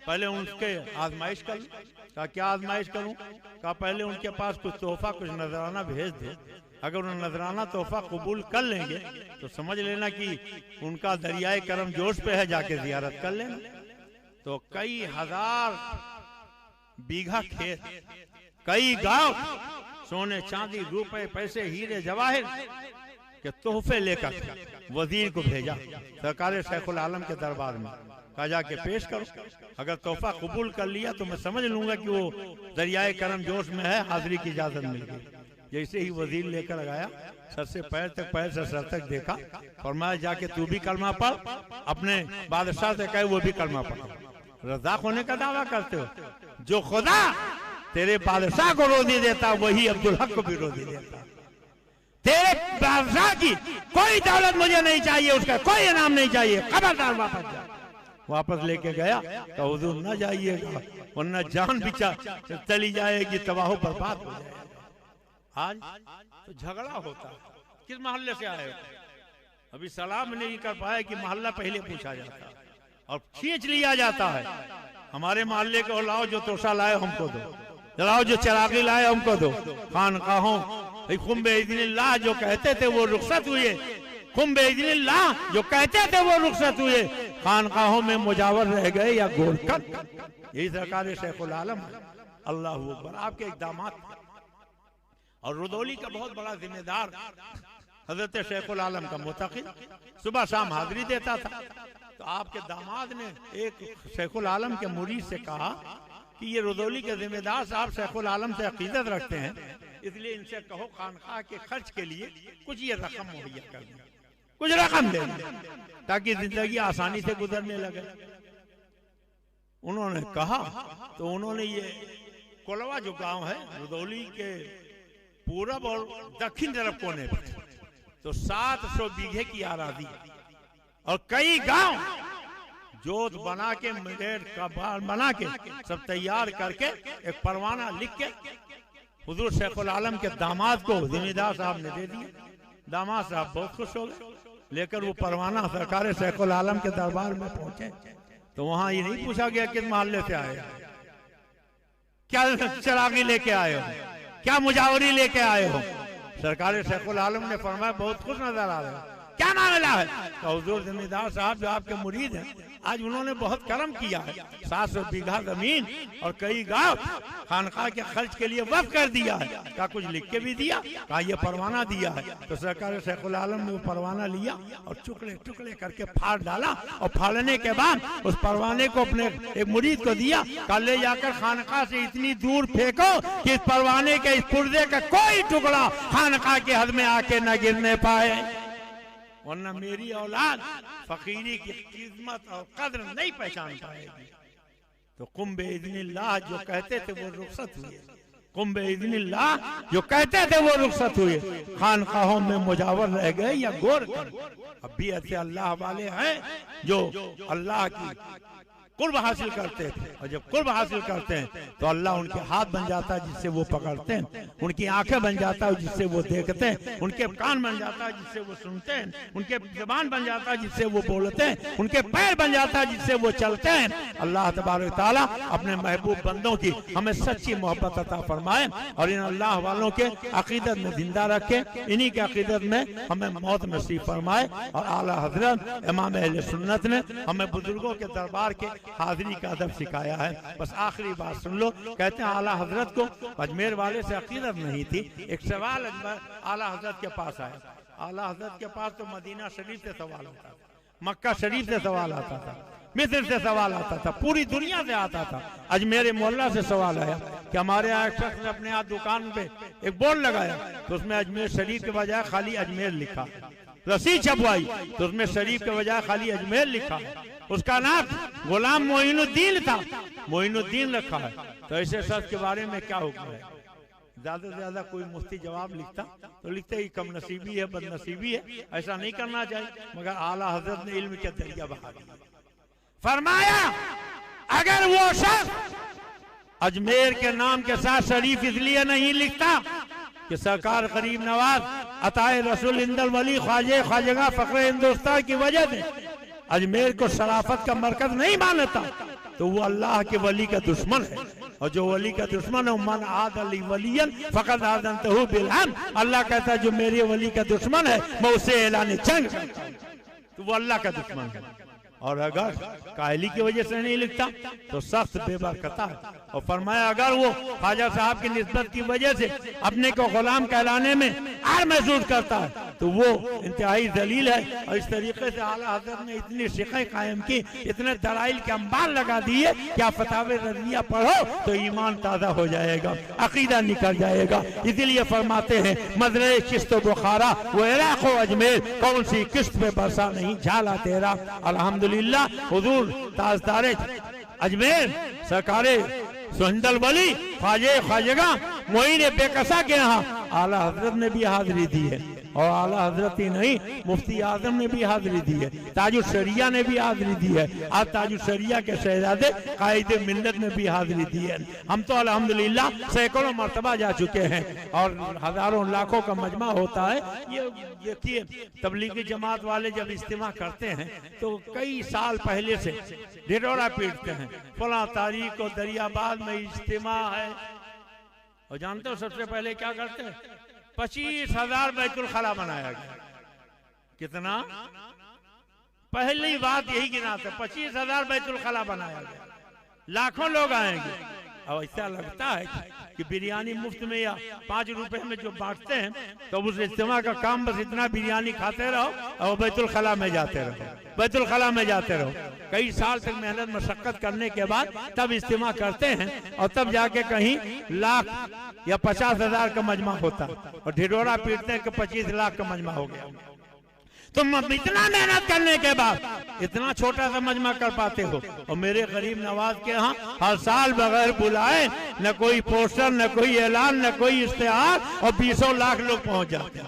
पहले उनके आजमाइश कर लो। कहा क्या आजमाइश करूं? कहा पहले उनके पास कुछ तोहफा कुछ नजराना भेज दे, अगर उन्हें नजराना तोहफा कबूल कर लेंगे तो समझ लेना कि उनका दरियाए करम जोश पे है, जाके जियारत कर लेना। तो कई हजार बीघा खेत, कई गांव, सोने चांदी रुपए पैसे हीरे जवाहिर के तोहफे लेकर वजीर को भेजा सरकार शेखुल आलम के दरबार में। कहा जाके पेश करो, अगर तोहफा कबूल कर लिया तो मैं समझ लूंगा कि वो दरियाए करम जोश में है, हाजिरी की इजाजत मिल गई। जैसे ही वजीर लेकर गया, सर से पैर तक, पैर से सर तक देखा, फरमाया जाके तू भी कलमा पढ़, अपने बादशाह से कहे वो भी कलमा पढ़। रज़ाक होने का दावा करते हो? जो खुदा तेरे बादशाह को रोजी देता वही अब्दुल हक को भी रोजी देता। तेरे बादशाह की कोई दौलत मुझे नहीं चाहिए, उसका कोई इनाम नहीं चाहिए, खबरदार वापस जा। वापस लेके गया तो हुजूर न जाइएगा वरना जान भी चली जाएगी, तबाह बर्बाद हो जाएगी। आज तो झगड़ा होता है, किस मोहल्ले से आए हो? अभी सलाम नहीं कर पाए कि मोहल्ला पहले पूछा जाता है और खींच लिया जाता है। हमारे मोहल्ले को लाओ, जो तोशा लाए हमको दो, लाओ जो चरागी लाए हमको दो। खानकाहों खुम्बे इज़्निल्लाह जो कहते थे वो रुखसत हुए, खुम्बे इज़्निल्लाह जो कहते थे वो रुखसत हुए, खानकाहों में मुजावर रह गए या गोरखत। यही सरकार शेखुल आलम। अल्लाह अकबर। आपके इक़दामात और रुदौली का बहुत बड़ा जिम्मेदार हजरत शेखुल आलम का मुतक़िद सुबह शाम हाजिरी देता था। तो आपके दामाद ने एक शेखुल आलम के मुरीद से कहा कि ये रुदौली के जिम्मेदार साहब शेखुल आलम से अकीदत रखते हैं, इसलिए इनसे कहो खानकाह के खर्च के लिए कुछ ये रकम मुहैया कर दें, कुछ रकम दे दें ताकि जिंदगी आसानी से गुजरने लगे। उन्होंने कहा तो उन्होंने ये कोलवा जो गांव है रुदौली के पूरब और दक्षिण तरफ कोने पर, तो 700 बीघे की आबादी और कई गांव जोत बना के, मेड का बाल बना के, सब तैयार करके एक परवाना लिख के हुजूर शेखुल आलम के दामाद को जिम्मेदार साहब ने दे दिया। दामाद साहब बहुत खुश हो गए, लेकर वो परवाना सरकार शेखुल आलम के दरबार में पहुंचे तो वहां ये नहीं पूछा गया किस मोहल्ले से आए, क्या चरागी लेके आए हो, क्या मुजावरी लेके आए हो। सरकार शेखुल आलम ने फरमाया बहुत खुश नजर आ रहे हो, क्या मामला है? तो हुजूर जिम्मेदार साहब जो आपके मुरीद हैं, आज उन्होंने बहुत करम किया है, 700 बीघा जमीन और कई गांव खानकाह के खर्च के लिए वक्फ कर दिया है। क्या कुछ लिख के भी दिया? कहा ये परवाना दिया है। तो सरकार शेखुल आलम ने वो परवाना लिया और टुकड़े टुकड़े करके फाड़ डाला और फाड़ने के बाद उस परवाने को अपने एक मुरीद को दिया। कल ले जाकर खानकाह से इतनी दूर फेंको कि इस परवाने के इस पुर्जे का कोई टुकड़ा खानकाह के हद में आके न गिरने पाए, वरना मेरी औलाद फकीरी की कीमत और कद्र नहीं पहचान पाएगी। तो कुंबे इज़्निल्लाह जो कहते थे वो रुखसत हुए, कुंबे इज़्निल्लाह जो कहते थे वो रुखसत हुए, खानकाहों में मुजावर रह गए या गोर कर। अब भी ऐसे अल्लाह वाले हैं जो अल्लाह की कुर्ब हासिल करते थे, और जब कुर्ब हासिल करते हैं तो अल्लाह उनके हाथ बन जाता है जिससे वो पकड़ते हैं, उनकी आंखें बन जाता है जिससे वो देखते हैं, उनके कान बन जाता है जिससे वो सुनते हैं, उनके ज़बान बन जाता है जिससे वो बोलते हैं, उनके पैर बन जाता है जिससे वो चलते हैं। अल्लाह तबारक तआला अपने महबूब बंदों की हमें सच्ची मोहब्बत अता फरमाए और इन अल्लाह वालों के अकीदत में जिंदा रखे, इन्हीं के अकीदत में हमें मौत नसीब फरमाए। और आला हजरत इमाम अहले सुन्नत ने हमें बुजुर्गों के दरबार के हाजिरी का अदब सिखाया है। बस आखिरी बात सुन लो, कहते हैं आला हजरत को अजमेर वाले से अकीदत नहीं थी। एक सवाल आला हजरत के पास आया। आला हजरत के पास तो मदीना शरीफ से सवाल आता था, मक्का शरीफ से सवाल आता था, मिस्र से सवाल आता था, पूरी दुनिया से आता था। अजमेर मोहल्ला से सवाल आया कि हमारे यहाँ एक शख्स ने अपने यहाँ दुकान पे एक बोर्ड लगाया तो उसमें अजमेर शरीफ के बजाय खाली अजमेर लिखा, रसीद छपवाई तो उसमें शरीफ के बजाय खाली अजमेर लिखा, उसका नाम गुलाम मोइनुद्दीन था, मोइनुद्दीन रखा है। तो ऐसे शख्स के बारे में क्या हुक्म है? ज्यादा से ज्यादा कोई मुफ्ती जवाब लिखता तो लिखते ही कम नसीबी है, बदनसीबी है, ऐसा नहीं करना चाहिए। मगर आला हजरत ने इल्म के दरिया बहा दिया। फरमाया अगर वो शख्स अजमेर के नाम के साथ शरीफ इसलिए नहीं लिखता कि सरकार गरीब नवाज अताए रसूल इंदल वली ख्वाजे ख्वाजगा फखरे हिंदुस्तान की वजह से अजमेर को शराफत का मरकज नहीं मानता तो वो अल्लाह के वली का दुश्मन है। और जो वली का दुश्मन है मन आद अली वलियन फकत आदनतहु बिलहम, अल्लाह कहता है जो मेरे वली का दुश्मन है मैं उसे ऐलान जंग करता हूं, तो वो अल्लाह का दुश्मन है। और अगर काहली की वजह से नहीं लिखता तो सख्त बेबरकता है। और फरमाया अगर वो ख्वाजा साहब की निस्बत की वजह से अपने को गुलाम कहलाने में आर महसूस करता है तो वो इंतहाई जलील है। और इस तरीके से आला हज़रत ने इतनी शिक़ें कायम की, इतने दलाइल के अंबार लगा दिए कि आप फतावे रज़िया पढ़ो तो ईमान ताज़ा हो जाएगा, अकीदा निकल जाएगा। इसीलिए फरमाते हैं मदरे चिश्त बुखारा वो इराक़ व अजमेर कौन सी किस्त पे बरसा नहीं झाला तेरा। अल्हम्दुलिल्लाह हुजूर ताजदारे अजमेर सरकारे सुहंदल वली ख्वाजे ख्वाजगा मोइन बेकसा के यहाँ आला हजरत ने भी हाजिरी दी है। और आला हजरत ही नहीं मुफ्ती आजम ने भी हाजिरी दी है, ताजुल शरिया ने भी हाजिरी दी है, आज ताजुल शरिया के शहजादे कायदे मिल्लत ने भी हाजिरी दी है। हम तो अल्हम्दुलिल्लाह सैकड़ों मरतबा जा चुके हैं और हजारों लाखों का मजमा होता है। ये देखिए तबलीगी जमात वाले जब इज्तिमा करते हैं तो कई साल पहले से ढिढोरा पीटते हैं, फला तारीख को दरियाबाद में इज्तिमा है। और जानते हो सबसे पहले क्या करते हैं? 25,000 बैतुल खला बनाया गया। कितना? पहली बात यही गिनाते 25,000 बैतुल खला बनाया गया, लाखों लोग आएंगे। और ऐसा लगता है कि बिरयानी मुफ्त में या 5 रुपए में जो बांटते हैं तो उस इज्तिमा का काम बस इतना बिरयानी खाते रहो और बैतुल खला में जाते रहो, बैतुल खला में जाते रहो। कई साल तक मेहनत मशक्कत करने के बाद तब इज्तिमा करते हैं और तब जाके कहीं लाख या 50,000 का मजमा होता और ढिढोरा पीटते हैं कि 25 लाख का मजमा हो गया। तुम इतना मेहनत करने के बाद इतना छोटा सा मजमा कर पाते हो। और मेरे गरीब नवाज के यहाँ हर साल बगैर बुलाए न कोई पोस्टर, न कोई ऐलान, न कोई इश्तेहार और 20 लाख लोग पहुंच जाते हैं।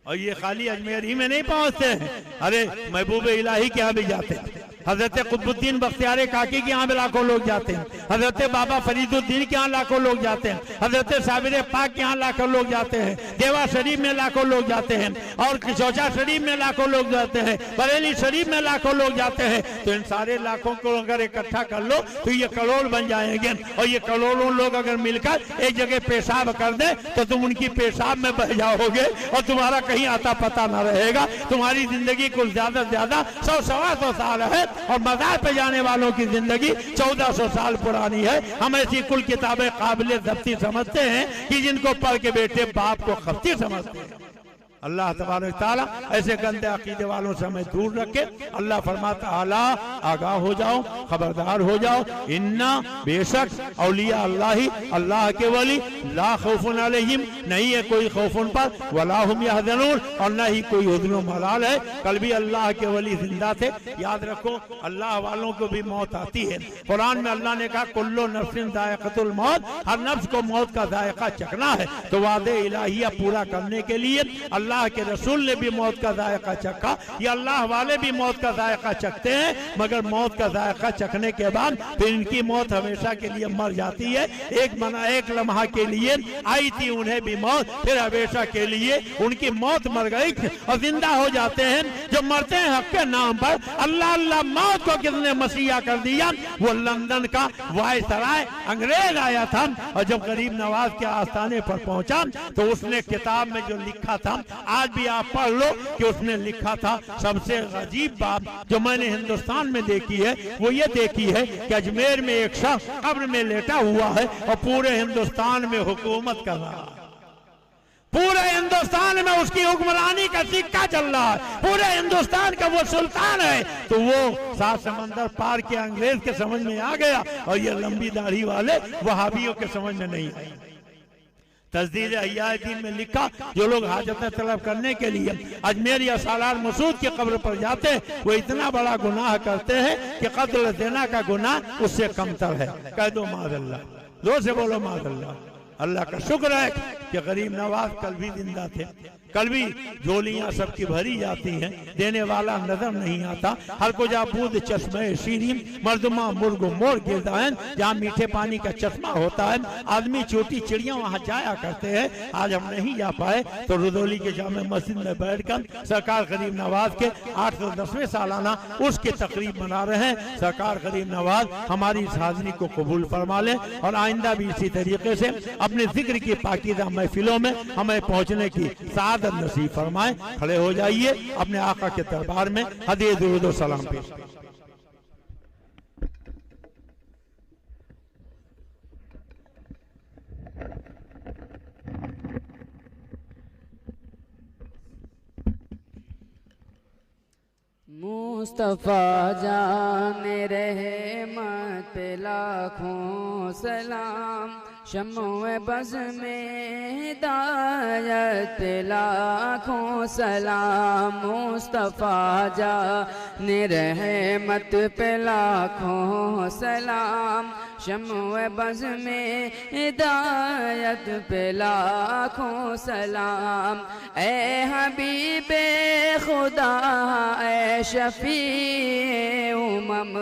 और ये खाली अजमेर ही में नहीं पहुंचते हैं, अरे महबूब इलाही के यहाँ भी जाते हैं, हजरत कुतुबुद्दीन बख्तियार काकी के यहाँ भी लाखों लोग जाते हैं, हजरत बाबा फरीदुद्दीन के यहाँ लाखों लोग जाते हैं, हजरत साबिर पाक के यहाँ लाखों लोग जाते हैं, देवा शरीफ में लाखों लोग जाते हैं और किशोचा शरीफ में लाखों लोग जाते हैं, बरेली शरीफ में लाखों लोग जाते हैं। तो इन सारे लाखों को अगर इकट्ठा कर लो तो ये करोड़ बन जाएंगे। और ये करोड़ों लोग अगर मिलकर एक जगह पेशाब कर दे तो तुम उनकी पेशाब में बह जाओगे और तुम्हारा कहीं आता पता न रहेगा। तुम्हारी जिंदगी कुछ ज्यादा से ज्यादा 100-125 साल है और मज़ार पे जाने वालों की जिंदगी 1400 साल पुरानी है। हम ऐसी कुल किताबें काबिल ज़ब्ती समझते हैं कि जिनको पढ़ के बेटे बाप को खफ्ती समझते हैं। अल्लाह तबारक तआला ऐसे गंदे अकीदे वालों से हमें दूर रखे। अल्लाह फरमाता आला आगाह हो जाओ, खबरदार हो जाओ, इन्ना बेशक औलिया अल्लाही अल्लाह के वली ला खौफुन अलैहिम नहीं है कोई खौफ उन पर, वला हुम यहज़नून और न ही कोई हुज़्न व मलाल है। कल भी अल्लाह के वली जिंदा थे। याद रखो अल्लाह वालों को भी मौत आती है। कुरान में अल्लाह ने कहा कुल्लु नफ्सिन ज़ाइक़तुल मौत, हर नफ्स को मौत का जायका चखना है। तो वादे इलाहिया पूरा करने के लिए अल्लाह अल्लाह के रसूल ने भी मौत का जायका चखा, ये अल्लाह वाले भी मौत का जायका चखते हैं, मगर मौत का जायका चखने के बाद फिर इनकी मौत हमेशा के लिए मर जाती है। एक लम्हा के लिए आई थी उन्हें भी मौत, फिर हमेशा के लिए उनकी मौत मर गई और जिंदा हो जाते हैं। जो मरते हैं हक के नाम पर, अल्लाह अल्लाह मौत को किसने मसीहा कर दिया? वो लंदन का वायसराय अंग्रेज आया था और जब गरीब नवाज के आस्थाने पर पहुंचा तो उसने किताब में जो लिखा था, आज भी आप पढ़ लो कि उसने लिखा था, सबसे अजीब बात जो मैंने हिंदुस्तान में देखी है वो ये देखी है कि अजमेर में एक शख्स कब्र में लेटा हुआ है और पूरे हिंदुस्तान में हुकूमत कर रहा है। पूरे हिंदुस्तान में उसकी हुक्मरानी का सिक्का चल रहा है, पूरे हिंदुस्तान का वो सुल्तान है। तो वो 7 समंदर पार के अंग्रेज के समझ में आ गया और ये लंबी दाढ़ी वाले वहाबियों के समझ में नहीं आई। तस्दीर अय्यादीन में लिखा, जो लोग हाजत तलब करने के लिए अजमेर या सालार मसूद की कब्र पर जाते हैं वो इतना बड़ा गुनाह करते हैं कि कत्ल देना का गुनाह उससे कमतर है। कह दो माज़अल्लाह, जोर से बोलो माज़अल्लाह। अल्लाह का शुक्र है कि गरीब नवाज कल भी जिंदा थे, कल भी झोलियां सबकी भरी जाती हैं, देने वाला नजर नहीं आता। हर को जा बूद चश्मे शीरीन मर्दमा मुर्गो मोर गिरदान, जहाँ मीठे पानी का चश्मा होता है, आदमी छोटी चिड़िया वहाँ जाया करते हैं। आज हम नहीं जा पाए तो रुदौली के जामे मस्जिद में बैठकर सरकार गरीब नवाज के 810वें सालाना उसके तकरीब मना रहे हैं। सरकार गरीब नवाज हमारी इस हाज़िरी को कबूल फरमा लें और आइंदा भी इसी तरीके से अपने जिक्र की पाकीज़ा महफिलों में हमें पहुँचने की साथ नसीब फरमाए। खड़े हो जाइए, अपने आका के दरबार में हदीये दुरूद व सलाम पेश। मुस्तफा जाने रहमत लाखों सलाम, शम्मे बज़ में हिदायत लाखों सलाम। मुस्तफा जाने रहमत पे लाखों सलाम, शम्मे बज़ में हिदायत पे लाखों सलाम। ए हबीबे खुदा ए शफी उमम,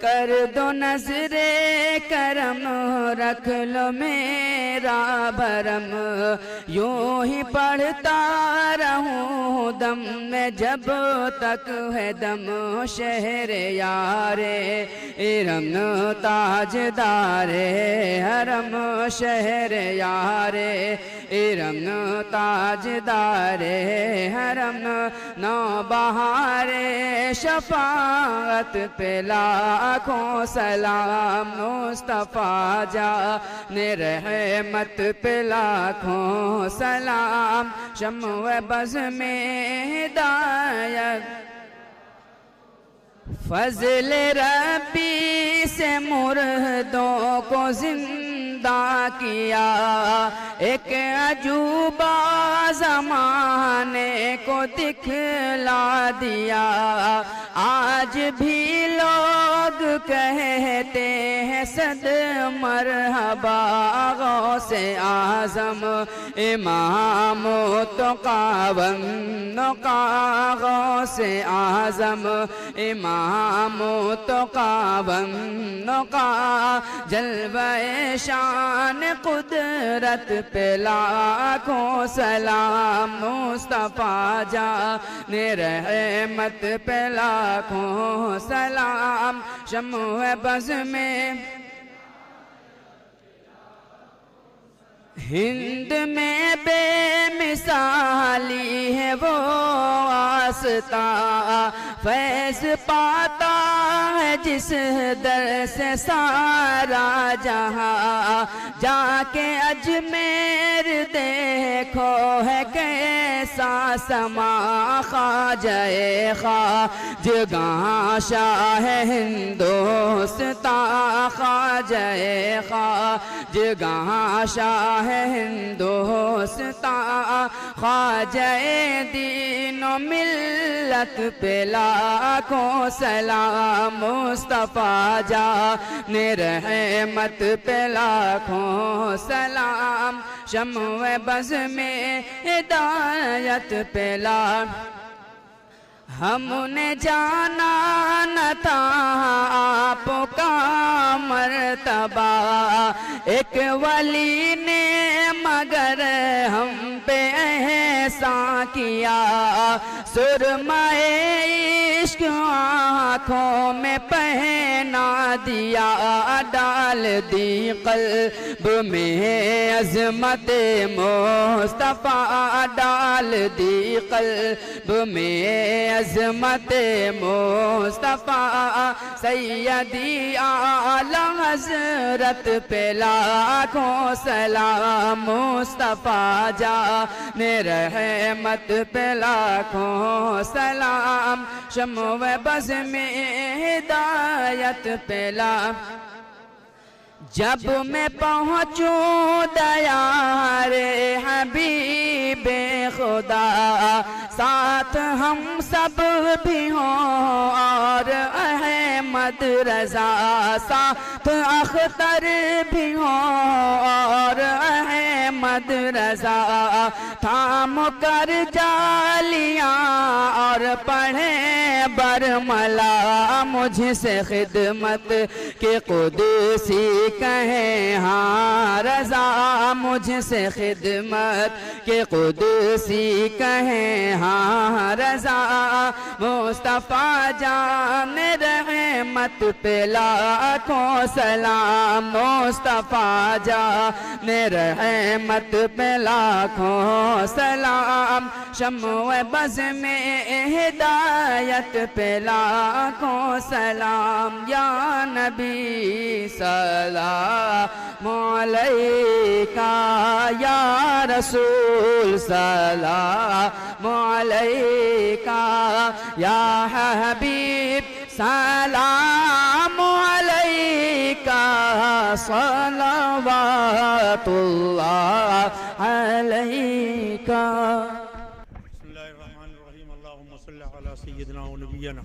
कर दो नजरे करम, रख लो मेरा भरम। यूं ही पढ़ता रहूं दम में जब तक है दम, शहर यारे इरम ताजदारे हरम, शहर यारे इरम ताजदारे हरम। नौ बहारे शफाअत पे लाखों सलाम। मुस्तफा जाने रहमत पे लाखों सलाम, शम्मे बज़ में हिदायत। फज़ल रब्बी से मुर्दों को जिंदा किया, एक अजूबा ज़माने को दिखला दिया। आज भी लोग कहते हैं सद मरहबा गौसे आज़म, इमाम तो कावन का गौसे आज़म, इमाम तो कावन का। जलवे शान कुदरत पे लाखों सलाम। मुस्तफा जाने रहमत पे लाखों सलाम, शम्मे बज़ में हिंद में बेमिसाली है वो आस्था, फैज़ पाता है जिस दर से सारा जहां। जाके अजमेर देखो है कैसा समा, ख्वाजा ख्वाजगां शाह हिंदुस्तां, ख्वाजा ख्वाजगां शाह हिंदुस्तां। ख्वाजा दीनो मिल्लत पे लाखों सलाम। मुस्तफा जाने रहमत पे लाखों सलाम, शम्व बज़ में हिदायत पिला। हमने जाना न था आपका मर्तबा, एक वली ने मगर हम पे एहसान किया। सुरमाए इश्क आँखों में पहना दिया, डाल दी क़ल्ब में अज़मत मुस्तफ़ा, डाल दी क़ल्ब में अज़मत मुस्तफ़ा। सैयदी आला हज़रत पे लाखों सलाम, मुस्तफ़ा जाने रहमत पे लाखों सलाम। शम्व बज़ में हिदायत पे ला। जब मैं पहुँचूँ दयारे हबीबे खुदा, साथ हम सब भी हों और अहमद रज़ा, साथ अख्तर भी हों और अहमद रज़ा। थाम कर जालियाँ और पढ़े बरमला, मुझसे खिदमत के कुदसी कहें हाँ रज़ा, मुझसे खिदमत के कुदसी कहें हाँ रज़ा। मुस्तफ़ा जान रहमत पे लाखों सलाम, मुस्तफ़ा जान रहमत पे लाखों सलाम। शम्व बज़ में हिदायत पे लाखों सलाम। या नबी सलाम अलैका, या रसूल सलाम अलैका, या हबीब सलाम अलैका, सलवातुल्लाह अलैका। बिस्मिल्लाहिर्रहमानिर्रहीम। अल्लाहुम्मा सल्लि अला सय्यिदिना व नबिय्यिना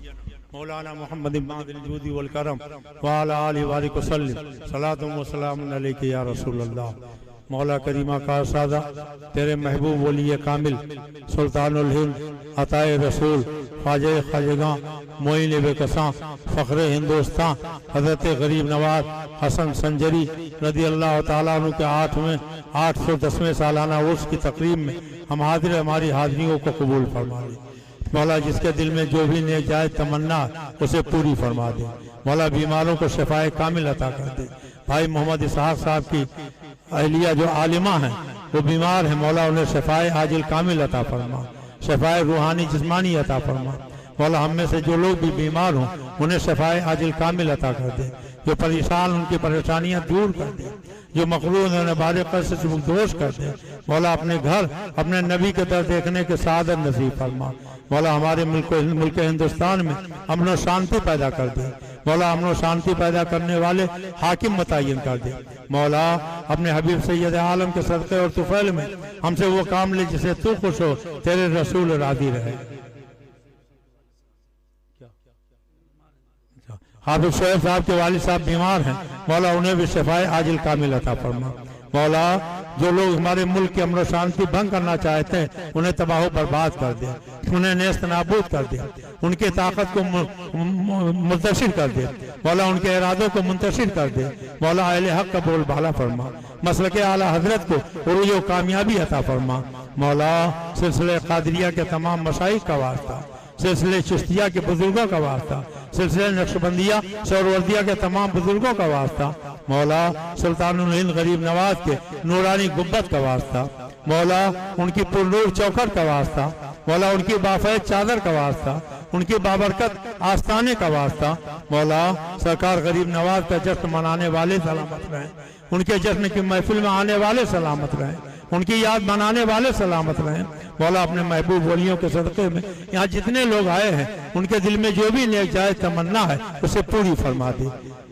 मौलाना मुहम्मदिन मादिल जूदी वल करम व अला आलिहि व सल्लिम सलातुम व सलामुन अलैका या रसूलल्लाह। मौला करीमा का सादा तेरे महबूब वली कामिल सुल्तानुल हिंद अताए रसूल ख्वाजे ख्वाजगां मोइन बेकसां फ़ख्रे हिंदुस्तान हज़रत गरीब नवाज हसन संजरी रज़ी अल्लाह ताला अन्हु के 810वें सालाना उर्स की तकरीब में हम हाजिर हमारी हाज़िरियों को कबूल फरमा ले। मौला जिसके दिल में जो भी नेक जाए तमन्ना उसे पूरी फरमा दे। मौला बीमारों को शफाए कामिल अता कर दे। भाई मोहम्मद इसहाक साहब की अहलिया जो आलिमा हैं वो बीमार हैं, मौला उन्हें शफाए आजिल कामिल अता फरमा, शफाए रूहानी जिस्मानी अता फरमा। मौला हम में से जो लोग भी बीमार हों उन्हें शफाए आजिल कामिल अता कर दे। जो परेशान उनकी परेशानियां दूर कर दे, जो मखलूक उन्हें बारे कर्ज से मुक्तोष कर दे। मौला अपने घर अपने नबी के दर देखने के सादत नसीब फरमा। मौला हमारे मुल्क हिंदुस्तान में अमन और शांति पैदा कर दे। मौला अमन और शांति पैदा करने वाले हाकिम मुतय्यन कर दे। मौला अपने हबीब सैयद आलम के सदक़े और तुफ़ैल में हमसे वो काम ले जिसे तू खुश हो, तेरे रसूल राज़ी रहे। हाफिज शोएब साहब के वालिद साहब बीमार हैं, मौला उन्हें भी शफाए आजिल कामिल अता फरमा। मौला जो लोग हमारे मुल्क की अमन और शांति भंग करना चाहते हैं उन्हें तबाह बर्बाद कर दे, उन्हें नेस्त नाबूद कर दे, उनकी ताकत को मुंतशिर कर दे। मौला उनके इरादों को मुंतशिर कर दे। मौला अहले हक का बोल भाला फरमा। मसलके आला हजरत को उरूज व कामयाबी अता फरमा। मौला सिलसिले कादरिया के तमाम मशाइख का वास्ता, सिलसिले चिश्तिया के बुजुर्गों का वास्ता, सिलसिले नक्शबंदिया सौरवर्दिया के तमाम बुजुर्गों का वास्ता, मौला सुल्तानुल हिंद गरीब नवाज के नूरानी गुब्बत का वास्ता, मौला उनकी पुरनूर चौखट का वास्ता, मौला उनकी बाफैज चादर का वास्ता, उनकी बाबरकत आस्थाने का वास्ता। मौला सरकार गरीब नवाज का जश्न मनाने वाले सलामत रहें, उनके जश्न की महफिल में आने वाले सलामत रहें, उनकी याद मनाने वाले सलामत रहें। मौला अपने महबूब वलियों के सदक़े में यहाँ जितने लोग आए हैं उनके दिल में जो भी नेक जायज़ तमन्ना है उसे पूरी फरमा दे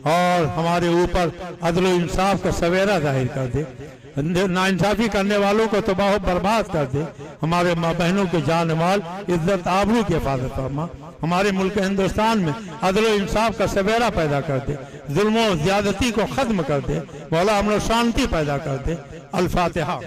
और हमारे ऊपर अदल व इंसाफ का सवेरा जाहिर कर दे। नाइंसाफी करने वालों को तबाह बर्बाद कर दे। हमारे माँ बहनों के जान माल इज्जत आबरू की हिफाजत फरमा। हमारे मुल्क हिंदुस्तान में अदल व इंसाफ का सवेरा पैदा कर दे, जुल्म व ज्यादती को खत्म कर दे। मौला अमन और शांति पैदा कर दे। अल फातिहा।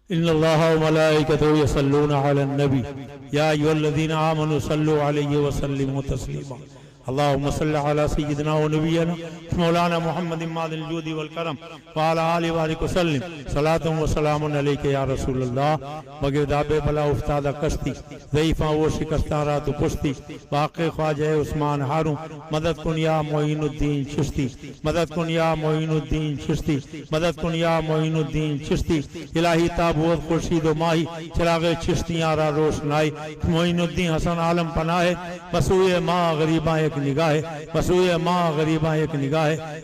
इन्नल्लाह व मलाइकतहु यसल्लूना अलन नबी या अय्युहल्लज़ीना आमनु सल्लु अलैहि व सल्लिमु तस्लीमा। अल्लाहुम्मा सल्लि अला सय्यिदिना व नबिय्यिना मौलाना मुहम्मदिन मादिल जूदी वल करम व अला आलिहि व सल्लिम सलातुन व सलामुन अलैका या रसूलल्लाह। मगिरदाबे बला उफ्तादा कश्ती ज़ईफा वो शिकस्ता रात पुश्ती वाक़े ख्वाजा उस्मान हारून मदद कुन या मोइनुद्दीन चिश्ती मदद कुन या मोइनुद्दीन चिश्ती मदद कुन या मोइनुद्दीन चिश्ती। इलाही ताबूत खुर्शीद माही चिरागे चिश्तियाँ रा रोशनाई मोइनुद्दीन हसन आलम पनाहे मसूए माँ गरीबा एक निगाह मसूए माँ गरीबा एक निगाह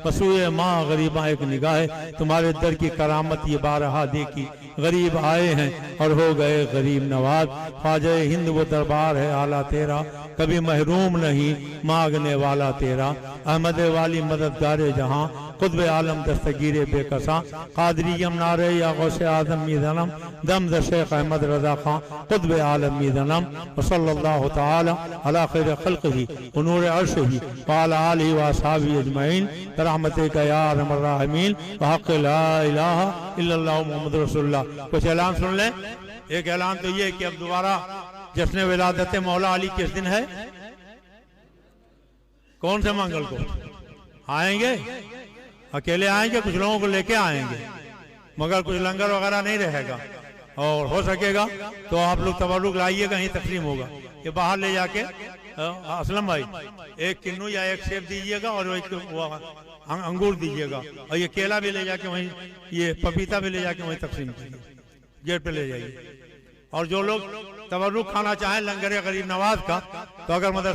मसूए माँ गरीबा एक निगाह। तुम्हारे दर की करामत ये बारहा देखी गरीब आए हैं और हो गए गरीब नवाज। ख्वाजा हिंद वो दरबार है आला तेरा कभी महरूम नहीं मांगने वाला तेरा। अहमद वाली मददगारे जहाँ खुतब आलम दस्तगीर बेकसा कादरियम नारे या गौसे आदम मीदनम दम द शेख अहमद रजा खां खुतब आलम मीदनम वसल्लल्लाहु ताला अला खैर खल्क़िही व नूर अर्शिही व अला आलिहि व असहाबिही अजमईन रहमतिका या अरहमर राहिमीन व हक़ ला इलाहा इल्लल्लाहु मुहम्मदुर रसूलुल्लाह। कुछ ऐलान सुन लें। एक ऐलान तो ये कि अब दोबारा जश्न विलादत मौला अली किस दिन है? कौन से मंगल को आएंगे? अकेले आएंगे, कुछ लोगों को लेके आएंगे, मगर कुछ लंगर वगैरह नहीं रहेगा। और हो सकेगा तो आप लोग तबरुक लाइएगा, यहीं तकसीम होगा। ये बाहर ले जाके असलम भाई एक किन्नू या एक सेब दीजिएगा और एक अंगूर दीजिएगा और ये केला भी ले जाके वहीं, ये पपीता भी ले जाके वहीं तकसीम कीजिए, गेट पे ले जाइए। और जो लोग तबरुक खाना चाहें लंगर गरीब नवाज का, तो अगर मदरसा